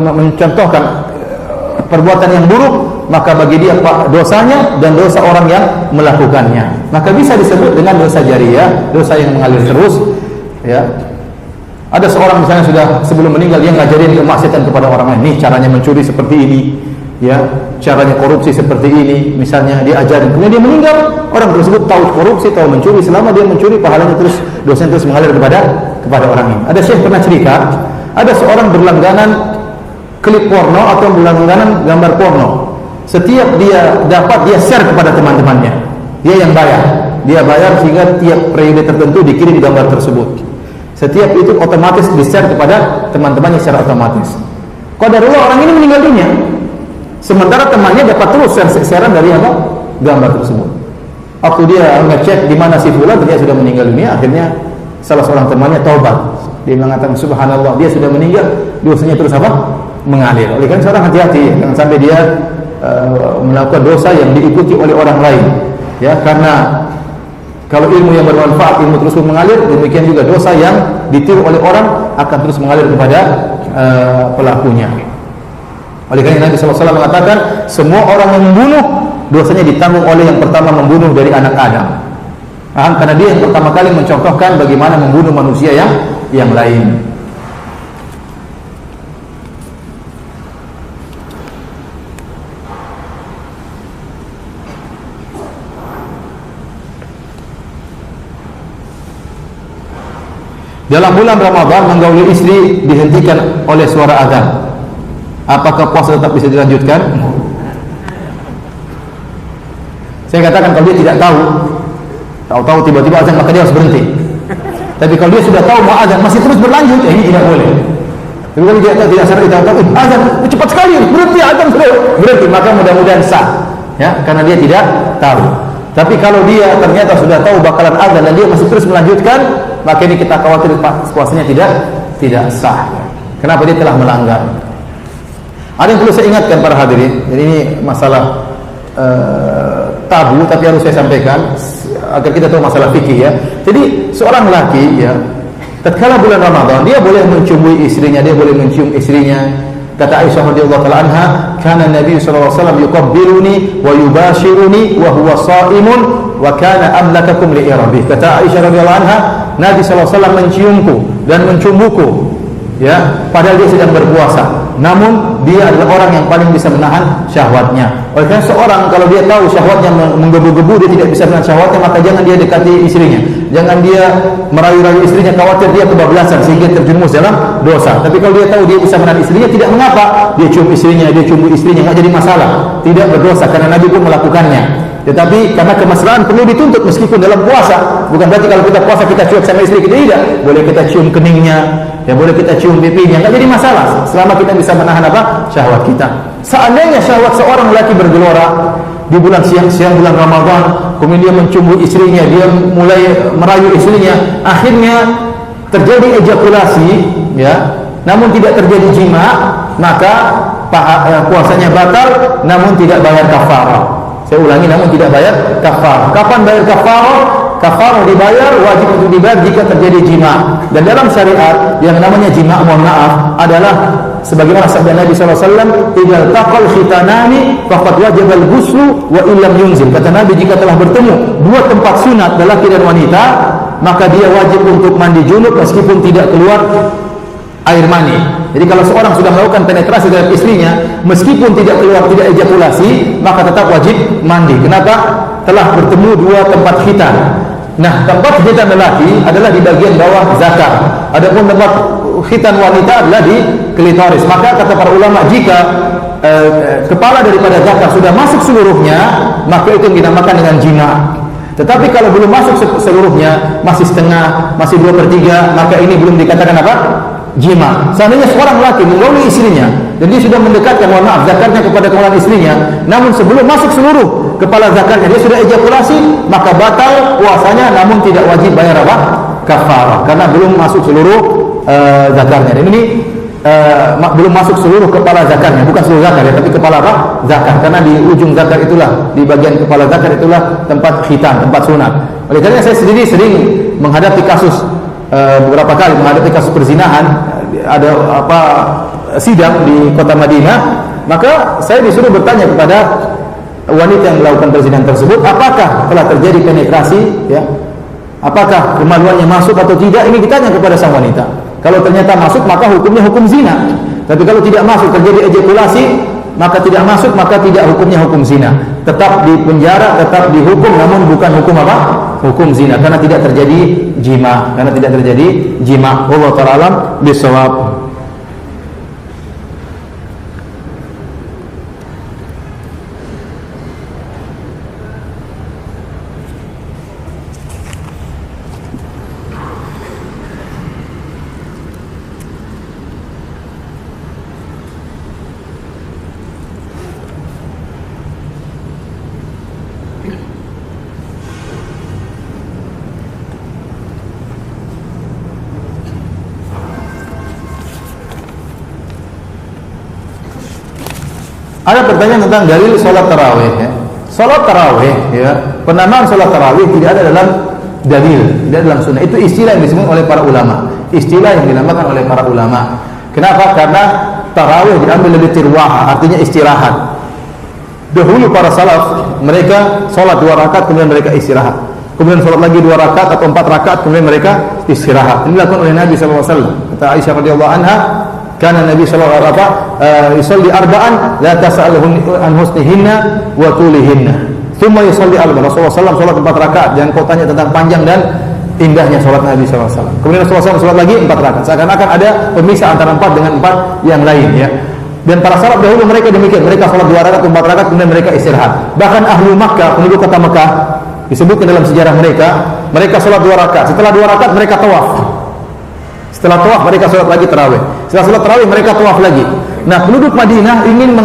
mencontohkan perbuatan yang buruk, maka bagi dia dosanya dan dosa orang yang melakukannya. Maka bisa disebut dengan dosa jariyah, dosa yang mengalir terus. Ya, ada seorang misalnya sudah sebelum meninggal dia ngajarin kemaksiatan kepada orang lain. Nih caranya mencuri seperti ini, ya, caranya korupsi seperti ini. Misalnya dia ajarin, kemudian dia meninggal, orang tersebut tahu korupsi, tahu mencuri. Selama dia mencuri, pahalanya terus, dosanya terus mengalir kepada orang ini. Ada syekh pernah cerita, ada seorang berlangganan klip porno atau berlangganan gambar porno. Setiap dia dapat, dia share kepada teman-temannya. Dia yang bayar. Dia bayar sehingga tiap periode tertentu dikirim gambar tersebut. Setiap itu otomatis di-share kepada teman-temannya secara otomatis. Qadarullah orang ini meninggal dunia. Sementara temannya dapat terus share-sharean dari apa? Gambar tersebut. Waktu dia ngecek di mana si fulan, dia sudah meninggal dunia. Akhirnya salah seorang temannya taubat. Dia mengatakan subhanallah, dia sudah meninggal, dosanya terus apa? Mengalir. Oleh karena seorang hati-hati, jangan sampai dia melakukan dosa yang diikuti oleh orang lain. Ya, karena kalau ilmu yang bermanfaat, ilmu terus mengalir, demikian juga dosa yang ditiru oleh orang akan terus mengalir kepada pelakunya. Oleh karena Nabi SAW mengatakan, semua orang yang membunuh, dosanya ditanggung oleh yang pertama membunuh dari anak Adam. Karena dia yang pertama kali mencontohkan bagaimana membunuh manusia yang lain. Dalam bulan Ramadan menggauli istri dihentikan oleh suara azan. Apakah puasa tetap bisa dilanjutkan? Saya katakan kalau dia tidak tahu tiba-tiba azan, maka dia harus berhenti. Tapi kalau dia sudah tahu mau azan masih terus berlanjut, ini tidak boleh. Tapi kalau dia tidak sadar, tidak tahu azan cepat sekali, berhenti azan sudah berhenti, maka mudah-mudahan sah. Ya, karena dia tidak tahu. Tapi kalau dia ternyata sudah tahu bakalan azan dan dia masih terus melanjutkan, maka ini kita khawatir puasanya tidak sah. Kenapa? Dia telah melanggar. Ada yang perlu saya ingatkan para hadirin. Jadi ini masalah tabu, tapi harus saya sampaikan agar kita tahu masalah fikih ya. Jadi seorang laki ya, tatkala bulan Ramadan dia boleh mencumui istrinya, dia boleh mencium istrinya. Kata Aisyah radhiyallahu taala anha, "Kana Nabi sallallahu alaihi wasallam yuqabbiluni wa yubashiruni wa huwa shaimun wa kana amlakakum li irabih." Kata Aisyah radhiyallahu anha, Nabi sallallahu alaihi wasallam menciumku dan mencumbuku ya, padahal dia sedang berpuasa. Namun dia adalah orang yang paling bisa menahan syahwatnya. Oleh karena seorang kalau dia tahu syahwatnya menggebu-gebu, dia tidak bisa menahan syahwatnya, maka jangan dia dekati istrinya. Jangan dia merayu-rayu istrinya, khawatir dia kebablasan sehingga terjerumus dalam dosa. Tapi kalau dia tahu dia bisa menahan istrinya, tidak mengapa. Dia cium istrinya, dia cumbu istrinya, enggak jadi masalah. Tidak berdosa karena Nabi pun melakukannya. Tetapi karena kemesraan perlu dituntut meskipun dalam puasa. Bukan berarti kalau kita puasa kita cuek sama istri kita, tidak. Boleh kita cium keningnya, ya boleh kita cium pipinya, enggak jadi masalah selama kita bisa menahan apa? Syahwat kita. Seandainya syahwat seorang lelaki bergelora di bulan siang bulan Ramadan, kemudian dia mencumbu istrinya, dia mulai merayu istrinya, akhirnya terjadi ejakulasi ya, namun tidak terjadi jima, maka puasanya batal namun tidak bayar kafarah. Saya ulangi, namun tidak bayar kafarah. Kapan bayar kafarah? Kafarah dibayar, wajib untuk dibayar jika terjadi jima. Dan dalam syariat yang namanya jima, mohon maaf, adalah sebagaimana sabda Nabi SAW, "Idza taqal khitanani faqad wajaba al-ghuslu wa illam yunzil." Kata Nabi, jika telah bertemu dua tempat sunat lelaki dan wanita, maka dia wajib untuk mandi junub meskipun tidak keluar air mani. Jadi kalau seorang sudah melakukan penetrasi terhadap istrinya, meskipun tidak keluar, tidak ejakulasi, maka tetap wajib mandi. Kenapa? Telah bertemu dua tempat khitan. Nah, tempat khitan lelaki adalah di bagian bawah zakar. Adapun tempat khitan wanita adalah di klitoris. Maka kata para ulama, jika kepala daripada zakar sudah masuk seluruhnya, maka itu dinamakan dengan jima. Tetapi kalau belum masuk seluruhnya, masih setengah, masih 2/3, maka ini belum dikatakan apa? Jima. Seandainya seorang laki menggauli istrinya dan dia sudah mendekatkan, mohon maaf, zakarnya kepada kepala istrinya, namun sebelum masuk seluruh kepala zakarnya dia sudah ejakulasi, maka batal puasanya, namun tidak wajib bayar apa? Kafarah, karena belum masuk seluruh zakarnya. Dan ini belum masuk seluruh kepala zakatnya, bukan seluruh zakat ya, tapi kepala apa? Zakat. Karena di ujung zakat itulah, di bagian kepala zakat itulah tempat khitan, tempat sunat. Oleh karena saya sendiri sering menghadapi kasus beberapa kali menghadapi kasus perzinahan, ada sidang di kota Madinah, maka saya disuruh bertanya kepada wanita yang melakukan perzinahan tersebut, apakah telah terjadi penetrasi, ya? Apakah kemaluannya masuk atau tidak? Ini ditanya kepada sang wanita. Kalau ternyata masuk, maka hukumnya hukum zina. Tapi kalau tidak masuk, terjadi ejakulasi, maka tidak masuk, maka tidak hukumnya hukum zina. Tetap di penjara, tetap dihukum, namun bukan hukum apa? Hukum zina, karena tidak terjadi jima. Karena tidak terjadi jima. Wallahu ta'ala alam bisawab. Ada pertanyaan tentang dalil sholat tarawih. Ya. Sholat tarawih, ya, penamaan sholat tarawih tidak ada dalam dalil, tidak dalam sunnah. Itu istilah yang disebut oleh para ulama. Istilah yang dinamakan oleh para ulama. Kenapa? Karena tarawih diambil dari tirwah, artinya istirahat. Dahulu para salaf mereka sholat 2 rakaat kemudian mereka istirahat. Kemudian sholat lagi 2 rakaat atau 4 rakaat kemudian mereka istirahat. Ini dilakukan oleh Nabi SAW. Kata Aisyah radhiyallahu anha, karena Nabi sallallahu alaihi wasallam yusalli arba'an la tas'aluhu an husnihinna wa tulihinna. Tsumma yusalli arba'an. Rasulullah sallallahu alaihi wasallam salat 4 rakaat, jangan kau tanya tentang panjang dan indahnya salat Nabi sallallahu alaihi wasallam. Kemudian Rasulullah SAW salat lagi 4 rakaat. Seakan-akan ada pemisah antara 4 dengan 4 yang lain, ya. Dan para salaf dahulu mereka demikian, mereka salat 2 rakaat atau 4 rakaat kemudian mereka istirahat. Bahkan ahlu Makkah, penduduk kota Mekah, disebutkan dalam sejarah mereka salat 2 rakaat. Setelah 2 rakaat mereka tawaf. Setelah tawaf mereka sholat lagi tarawih. Setelah sholat tarawih mereka tawaf lagi. Nah, penduduk Madinah ingin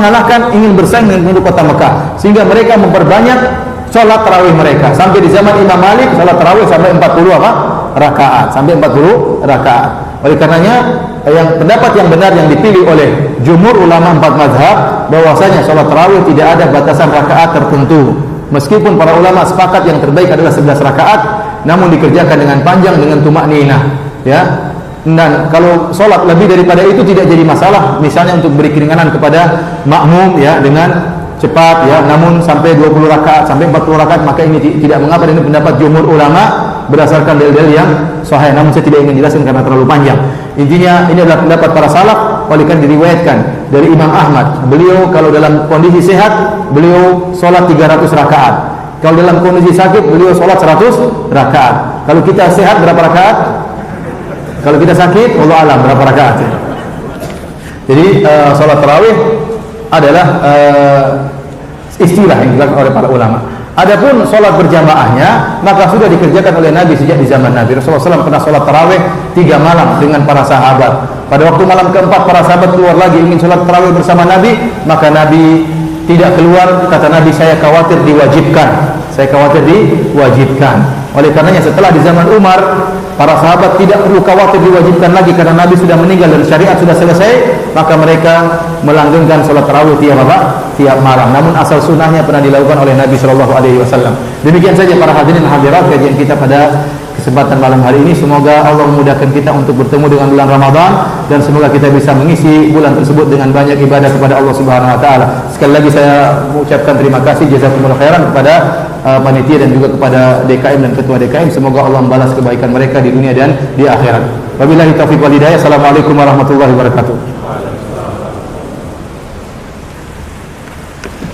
ingin bersaing dengan penduduk kota Mekah, sehingga mereka memperbanyak sholat tarawih mereka. Sampai di zaman Imam Malik sholat tarawih sampai 40 rakaat, sampai 40 rakaat. Oleh karenanya pendapat yang benar yang dipilih oleh jumhur ulama 4 mazhab bahwasanya sholat tarawih tidak ada batasan rakaat tertentu. Meskipun para ulama sepakat yang terbaik adalah 11 rakaat, namun dikerjakan dengan panjang dengan tumakninah, ya. Dan kalau sholat lebih daripada itu tidak jadi masalah. Misalnya untuk beri keringanan kepada makmum, ya, dengan cepat, ya, namun sampai 20 rakaat sampai 40 rakaat maka ini tidak mengapa. Ini pendapat jumhur ulama berdasarkan dalil-dalil yang sahih. Namun saya tidak ingin jelaskan karena terlalu panjang. Intinya ini adalah pendapat para salaf. Oleh karena diriwayatkan dari Imam Ahmad, beliau kalau dalam kondisi sehat beliau sholat 300 rakaat. Kalau dalam kondisi sakit beliau sholat 100 rakaat. Kalau kita sehat berapa rakaat? Kalau kita sakit, wallahu alam berapa rakaat. Jadi salat tarawih adalah istilah yang dilakukan oleh para ulama. Adapun salat berjamaahnya maka sudah dikerjakan oleh Nabi sejak di zaman Nabi. Rasulullah SAW pernah salat tarawih 3 malam dengan para sahabat. Pada waktu malam keempat para sahabat keluar lagi ingin salat tarawih bersama Nabi, maka Nabi tidak keluar. Kata Nabi, saya khawatir diwajibkan. Saya khawatir diwajibkan. Oleh karenanya setelah di zaman Umar, para sahabat tidak perlu khawatir diwajibkan lagi karena Nabi sudah meninggal dan syariat sudah selesai, maka mereka melanggengkan salat tarawih tiap malam. Namun asal sunnahnya pernah dilakukan oleh Nabi sallallahu alaihi wasallam. Demikian saja para hadirin hadirat kajian kita pada kesempatan malam hari ini. Semoga Allah memudahkan kita untuk bertemu dengan bulan Ramadan dan semoga kita bisa mengisi bulan tersebut dengan banyak ibadah kepada Allah Subhanahu wa taala. Sekali lagi saya mengucapkan terima kasih jazakumullah khairan kepada panitia dan juga kepada DKM dan ketua DKM. Semoga Allah membalas kebaikan mereka di dunia dan di akhirat. Wabillahi taufiq wal hidayah. Assalamualaikum warahmatullahi wabarakatuh.